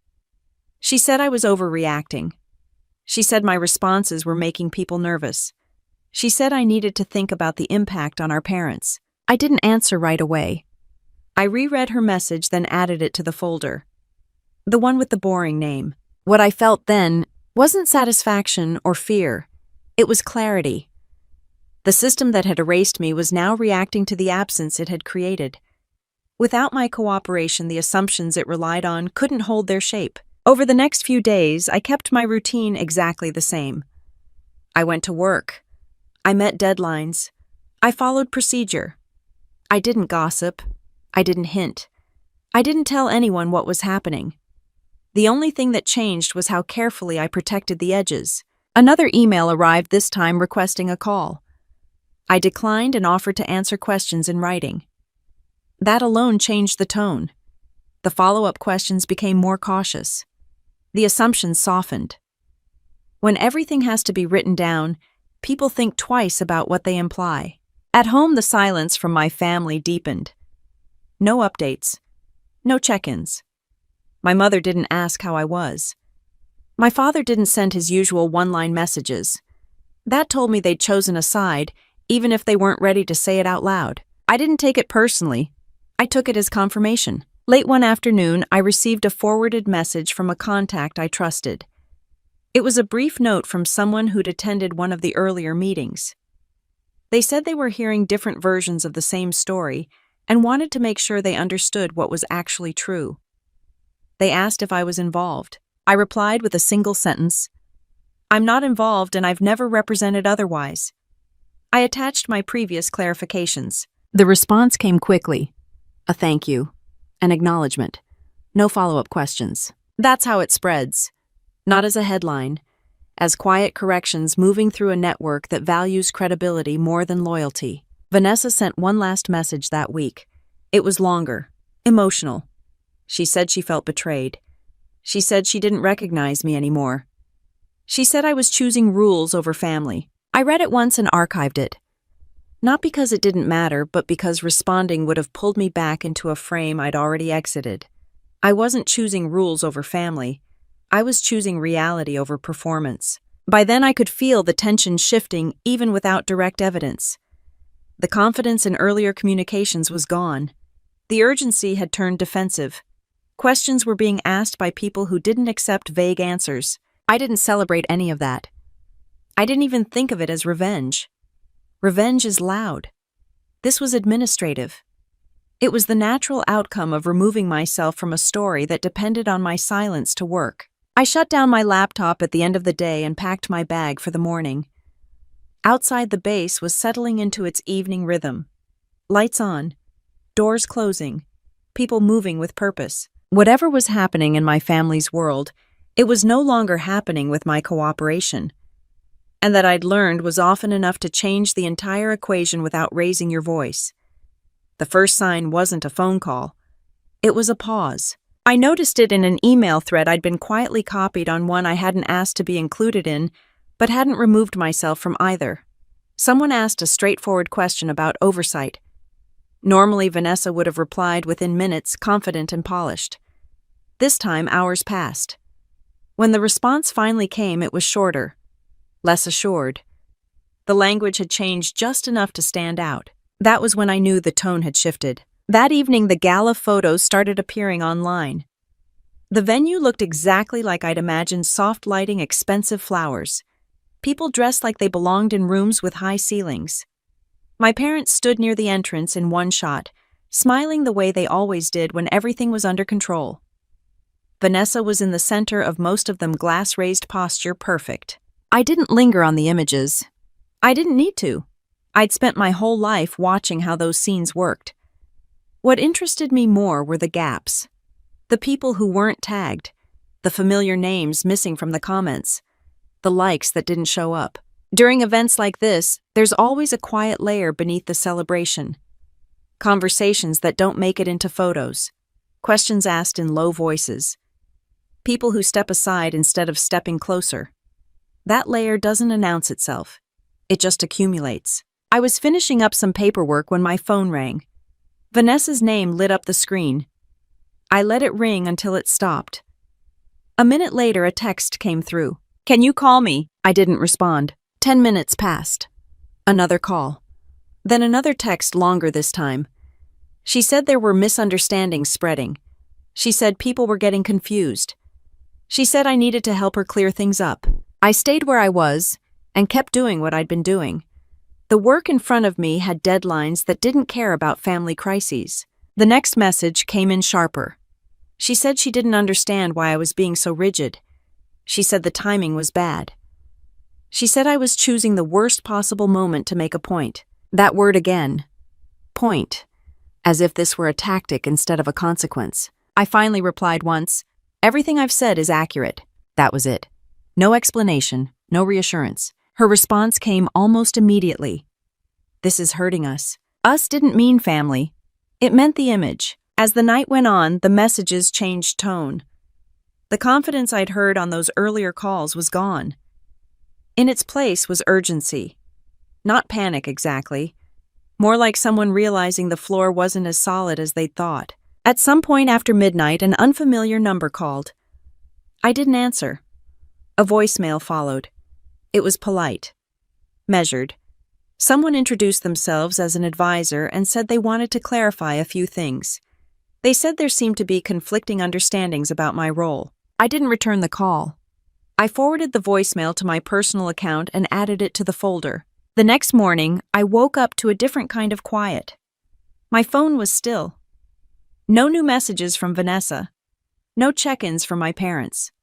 She said I was overreacting. She said my responses were making people nervous. She said I needed to think about the impact on our parents. I didn't answer right away. I reread her message, then added it to the folder. The one with the boring name. What I felt then wasn't satisfaction or fear. It was clarity. The system that had erased me was now reacting to the absence it had created. Without my cooperation, the assumptions it relied on couldn't hold their shape. Over the next few days, I kept my routine exactly the same. I went to work. I met deadlines. I followed procedure. I didn't gossip. I didn't hint. I didn't tell anyone what was happening. The only thing that changed was how carefully I protected the edges. Another email arrived, this time requesting a call. I declined and offered to answer questions in writing. That alone changed the tone. The follow-up questions became more cautious. The assumptions softened. When everything has to be written down, people think twice about what they imply. At home, the silence from my family deepened. No updates. No check-ins. My mother didn't ask how I was. My father didn't send his usual one-line messages. That told me they'd chosen a side, even if they weren't ready to say it out loud. I didn't take it personally. I took it as confirmation. Late one afternoon, I received a forwarded message from a contact I trusted. It was a brief note from someone who'd attended one of the earlier meetings. They said they were hearing different versions of the same story and wanted to make sure they understood what was actually true. They asked if I was involved. I replied with a single sentence, "I'm not involved and I've never represented otherwise." I attached my previous clarifications. The response came quickly. A thank you. An acknowledgement. No follow-up questions. That's how it spreads. Not as a headline, as quiet corrections moving through a network that values credibility more than loyalty. Vanessa sent one last message that week. It was longer, emotional. She said she felt betrayed. She said she didn't recognize me anymore. She said I was choosing rules over family. I read it once and archived it. Not because it didn't matter, but because responding would have pulled me back into a frame I'd already exited. I wasn't choosing rules over family. I was choosing reality over performance. By then I could feel the tension shifting even without direct evidence. The confidence in earlier communications was gone. The urgency had turned defensive. Questions were being asked by people who didn't accept vague answers. I didn't celebrate any of that. I didn't even think of it as revenge. Revenge is loud. This was administrative. It was the natural outcome of removing myself from a story that depended on my silence to work. I shut down my laptop at the end of the day and packed my bag for the morning. Outside, the base was settling into its evening rhythm. Lights on, doors closing, people moving with purpose. Whatever was happening in my family's world, it was no longer happening with my cooperation. And that I'd learned was often enough to change the entire equation without raising your voice. The first sign wasn't a phone call. It was a pause. I noticed it in an email thread I'd been quietly copied on, one I hadn't asked to be included in, but hadn't removed myself from either. Someone asked a straightforward question about oversight. Normally, Vanessa would have replied within minutes, confident and polished. This time, hours passed. When the response finally came, it was shorter, less assured. The language had changed just enough to stand out. That was when I knew the tone had shifted. That evening, the gala photos started appearing online. The venue looked exactly like I'd imagined: soft lighting, expensive flowers. People dressed like they belonged in rooms with high ceilings. My parents stood near the entrance in one shot, smiling the way they always did when everything was under control. Vanessa was in the center of most of them, glass-raised posture, perfect. I didn't linger on the images. I didn't need to. I'd spent my whole life watching how those scenes worked. What interested me more were the gaps. The people who weren't tagged. The familiar names missing from the comments. The likes that didn't show up. During events like this, there's always a quiet layer beneath the celebration. Conversations that don't make it into photos. Questions asked in low voices. People who step aside instead of stepping closer. That layer doesn't announce itself. It just accumulates. I was finishing up some paperwork when my phone rang. Vanessa's name lit up the screen. I let it ring until it stopped. A minute later, a text came through. "Can you call me?" I didn't respond. 10 minutes passed. Another call. Then another text, longer this time. She said there were misunderstandings spreading. She said people were getting confused. She said I needed to help her clear things up. I stayed where I was and kept doing what I'd been doing. The work in front of me had deadlines that didn't care about family crises. The next message came in sharper. She said she didn't understand why I was being so rigid. She said the timing was bad. She said I was choosing the worst possible moment to make a point. That word again. Point. As if this were a tactic instead of a consequence. I finally replied once, "Everything I've said is accurate." That was it. No explanation, no reassurance. Her response came almost immediately. "This is hurting us." Us didn't mean family. It meant the image. As the night went on, the messages changed tone. The confidence I'd heard on those earlier calls was gone. In its place was urgency. Not panic exactly. More like someone realizing the floor wasn't as solid as they'd thought. At some point after midnight, an unfamiliar number called. I didn't answer. A voicemail followed. It was polite. Measured. Someone introduced themselves as an advisor and said they wanted to clarify a few things. They said there seemed to be conflicting understandings about my role. I didn't return the call. I forwarded the voicemail to my personal account and added it to the folder. The next morning, I woke up to a different kind of quiet. My phone was still. No new messages from Vanessa. No check-ins from my parents.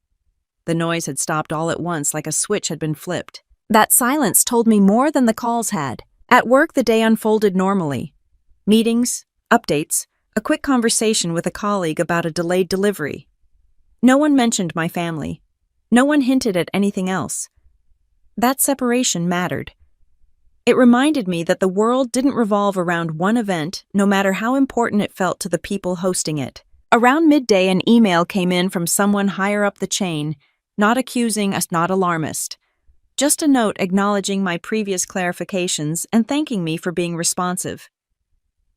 The noise had stopped all at once, like a switch had been flipped. That silence told me more than the calls had. At work, the day unfolded normally. Meetings, updates, a quick conversation with a colleague about a delayed delivery. No one mentioned my family. No one hinted at anything else. That separation mattered. It reminded me that the world didn't revolve around one event, no matter how important it felt to the people hosting it. Around midday, an email came in from someone higher up the chain, not accusing us, not alarmist. Just a note acknowledging my previous clarifications and thanking me for being responsive.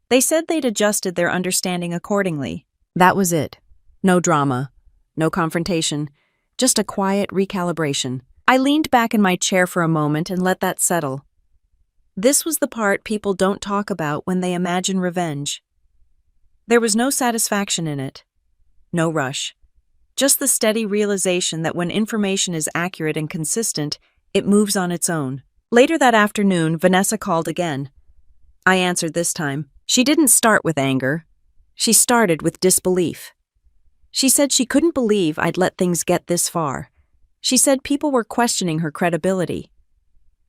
They said they'd adjusted their understanding accordingly. That was it. No drama. No confrontation. Just a quiet recalibration. I leaned back in my chair for a moment and let that settle. This was the part people don't talk about when they imagine revenge. There was no satisfaction in it. No rush. Just the steady realization that when information is accurate and consistent, it moves on its own. Later that afternoon, Vanessa called again. I answered this time. She didn't start with anger. She started with disbelief. She said she couldn't believe I'd let things get this far. She said people were questioning her credibility.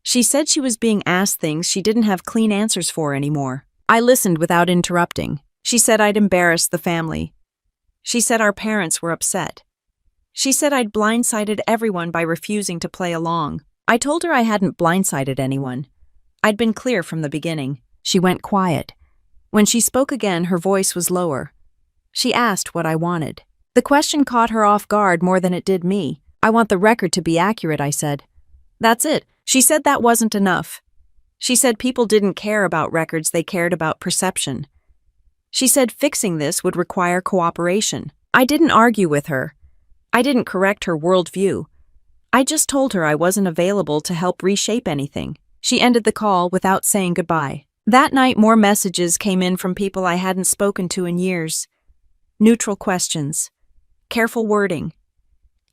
She said she was being asked things she didn't have clean answers for anymore. I listened without interrupting. She said I'd embarrassed the family. She said our parents were upset. She said I'd blindsided everyone by refusing to play along. I told her I hadn't blindsided anyone. I'd been clear from the beginning. She went quiet. When she spoke again, her voice was lower. She asked what I wanted. The question caught her off guard more than it did me. I want the record to be accurate, I said. That's it. She said that wasn't enough. She said people didn't care about records, they cared about perception. She said fixing this would require cooperation. I didn't argue with her. I didn't correct her worldview. I just told her I wasn't available to help reshape anything. She ended the call without saying goodbye. That night, more messages came in from people I hadn't spoken to in years. Neutral questions. Careful wording.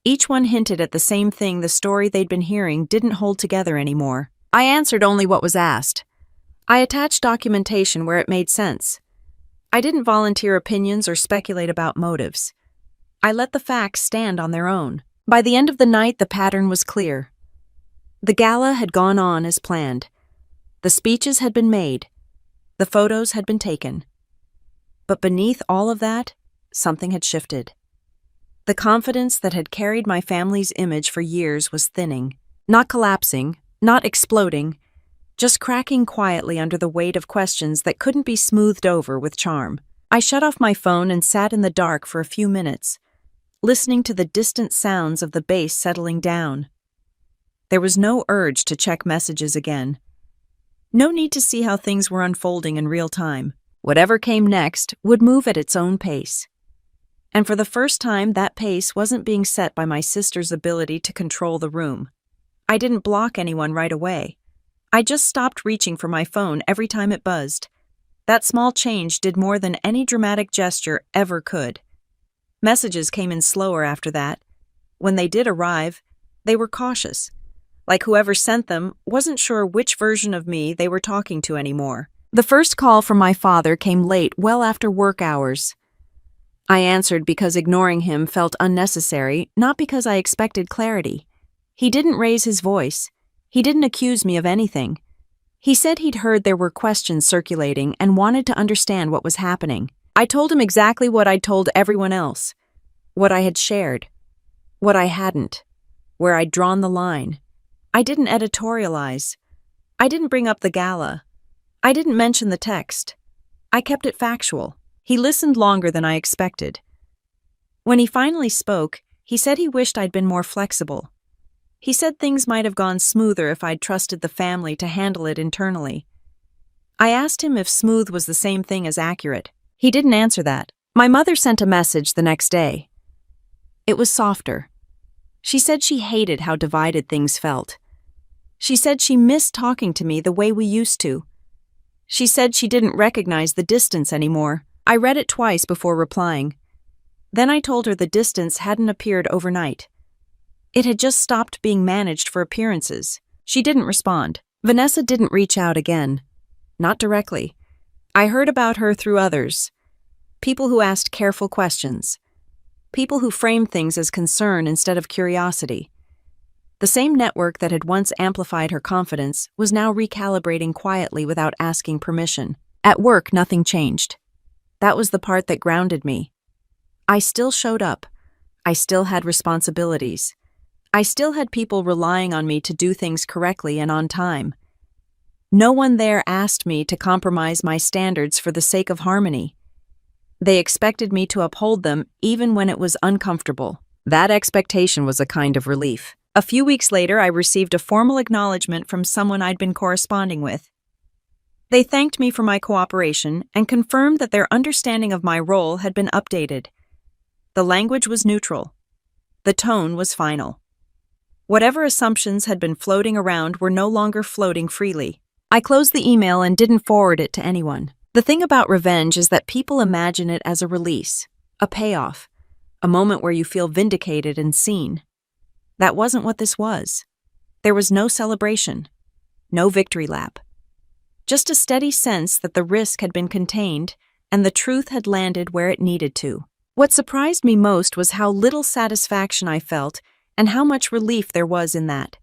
Each one hinted at the same thing: the story they'd been hearing didn't hold together anymore. I answered only what was asked. I attached documentation where it made sense. I didn't volunteer opinions or speculate about motives. I let the facts stand on their own. By the end of the night, the pattern was clear. The gala had gone on as planned. The speeches had been made. The photos had been taken. But beneath all of that, something had shifted. The confidence that had carried my family's image for years was thinning. Not collapsing, Not exploding, just cracking quietly under the weight of questions that couldn't be smoothed over with charm. I shut off my phone and sat in the dark for a few minutes, listening to the distant sounds of the bass settling down. There was no urge to check messages again. No need to see how things were unfolding in real time. Whatever came next would move at its own pace. And for the first time, that pace wasn't being set by my sister's ability to control the room. I didn't block anyone right away. I just stopped reaching for my phone every time it buzzed. That small change did more than any dramatic gesture ever could. Messages came in slower after that. When they did arrive, they were cautious. Like whoever sent them wasn't sure which version of me they were talking to anymore. The first call from my father came late, well after work hours. I answered because ignoring him felt unnecessary, not because I expected clarity. He didn't raise his voice. He didn't accuse me of anything. He said he'd heard there were questions circulating and wanted to understand what was happening. I told him exactly what I'd told everyone else, what I had shared, what I hadn't, where I'd drawn the line. I didn't editorialize. I didn't bring up the gala. I didn't mention the text. I kept it factual. He listened longer than I expected. When he finally spoke, he said he wished I'd been more flexible. He said things might have gone smoother if I'd trusted the family to handle it internally. I asked him if smooth was the same thing as accurate. He didn't answer that. My mother sent a message the next day. It was softer. She said she hated how divided things felt. She said she missed talking to me the way we used to. She said she didn't recognize the distance anymore. I read it twice before replying. Then I told her the distance hadn't appeared overnight. It had just stopped being managed for appearances. She didn't respond. Vanessa didn't reach out again. Not directly. I heard about her through others. People who asked careful questions. People who framed things as concern instead of curiosity. The same network that had once amplified her confidence was now recalibrating quietly without asking permission. At work, nothing changed. That was the part that grounded me. I still showed up. I still had responsibilities. I still had people relying on me to do things correctly and on time. No one there asked me to compromise my standards for the sake of harmony. They expected me to uphold them even when it was uncomfortable. That expectation was a kind of relief. A few weeks later, I received a formal acknowledgement from someone I'd been corresponding with. They thanked me for my cooperation and confirmed that their understanding of my role had been updated. The language was neutral. The tone was final. Whatever assumptions had been floating around were no longer floating freely. I closed the email and didn't forward it to anyone. The thing about revenge is that people imagine it as a release, a payoff, a moment where you feel vindicated and seen. That wasn't what this was. There was no celebration, no victory lap. Just a steady sense that the risk had been contained and the truth had landed where it needed to. What surprised me most was how little satisfaction I felt and how much relief there was in that.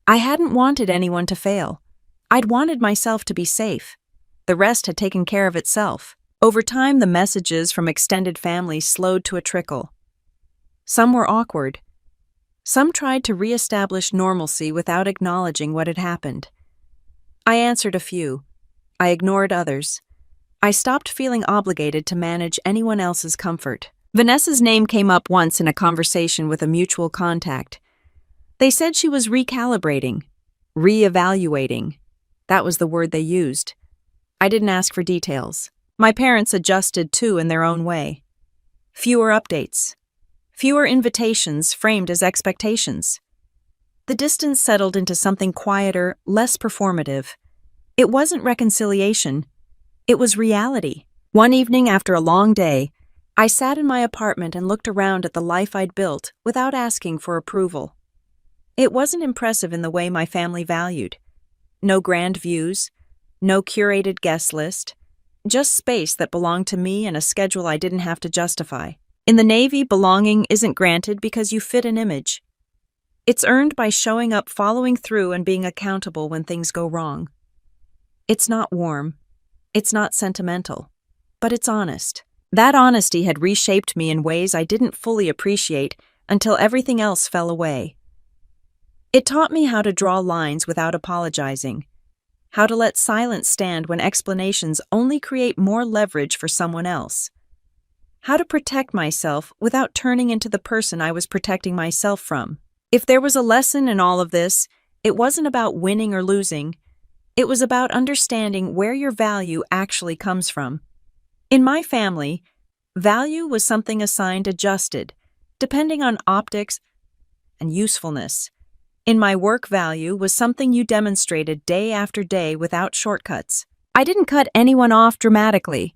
I hadn't wanted anyone to fail. I'd wanted myself to be safe. The rest had taken care of itself. Over time, the messages from extended family slowed to a trickle. Some were awkward. Some tried to reestablish normalcy without acknowledging what had happened. I answered a few. I ignored others. I stopped feeling obligated to manage anyone else's comfort. Vanessa's name came up once in a conversation with a mutual contact. They said she was recalibrating, reevaluating. That was the word they used. I didn't ask for details. My parents adjusted too in their own way. Fewer updates. Fewer invitations framed as expectations. The distance settled into something quieter, less performative. It wasn't reconciliation. It was reality. One evening after a long day, I sat in my apartment and looked around at the life I'd built without asking for approval. It wasn't impressive in the way my family valued. No grand views, no curated guest list, just space that belonged to me and a schedule I didn't have to justify. In the Navy, belonging isn't granted because you fit an image. It's earned by showing up, following through, and being accountable when things go wrong. It's not warm. It's not sentimental. But it's honest. That honesty had reshaped me in ways I didn't fully appreciate until everything else fell away. It taught me how to draw lines without apologizing, how to let silence stand when explanations only create more leverage for someone else, how to protect myself without turning into the person I was protecting myself from. If there was a lesson in all of this, it wasn't about winning or losing. It was about understanding where your value actually comes from. In my family, value was something assigned adjusted, depending on optics and usefulness. In my work, value was something you demonstrated day after day without shortcuts. I didn't cut anyone off dramatically.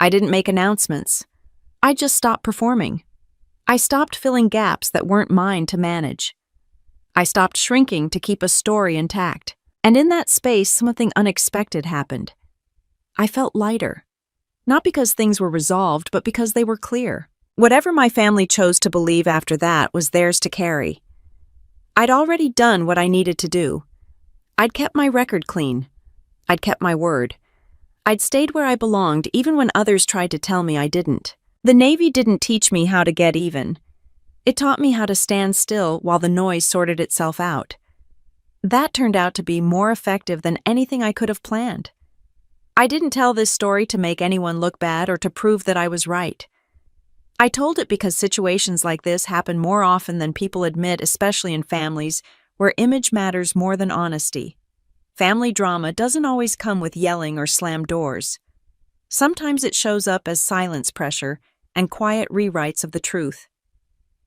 I didn't make announcements. I just stopped performing. I stopped filling gaps that weren't mine to manage. I stopped shrinking to keep a story intact. And in that space, something unexpected happened. I felt lighter. Not because things were resolved, but because they were clear. Whatever my family chose to believe after that was theirs to carry. I'd already done what I needed to do. I'd kept my record clean. I'd kept my word. I'd stayed where I belonged even when others tried to tell me I didn't. The Navy didn't teach me how to get even. It taught me how to stand still while the noise sorted itself out. That turned out to be more effective than anything I could have planned. I didn't tell this story to make anyone look bad or to prove that I was right. I told it because situations like this happen more often than people admit, especially in families where image matters more than honesty. Family drama doesn't always come with yelling or slammed doors. Sometimes it shows up as silence pressure and quiet rewrites of the truth.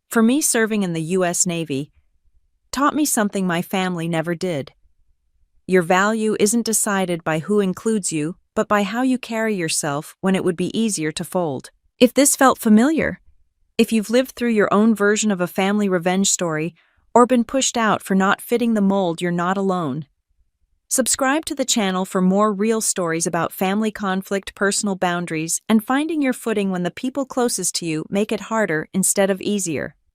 For me, serving in the U.S. Navy taught me something my family never did. Your value isn't decided by who includes you, but by how you carry yourself when it would be easier to fold. If this felt familiar, if you've lived through your own version of a family revenge story or been pushed out for not fitting the mold, you're not alone. Subscribe to the channel for more real stories about family conflict, personal boundaries, and finding your footing when the people closest to you make it harder instead of easier.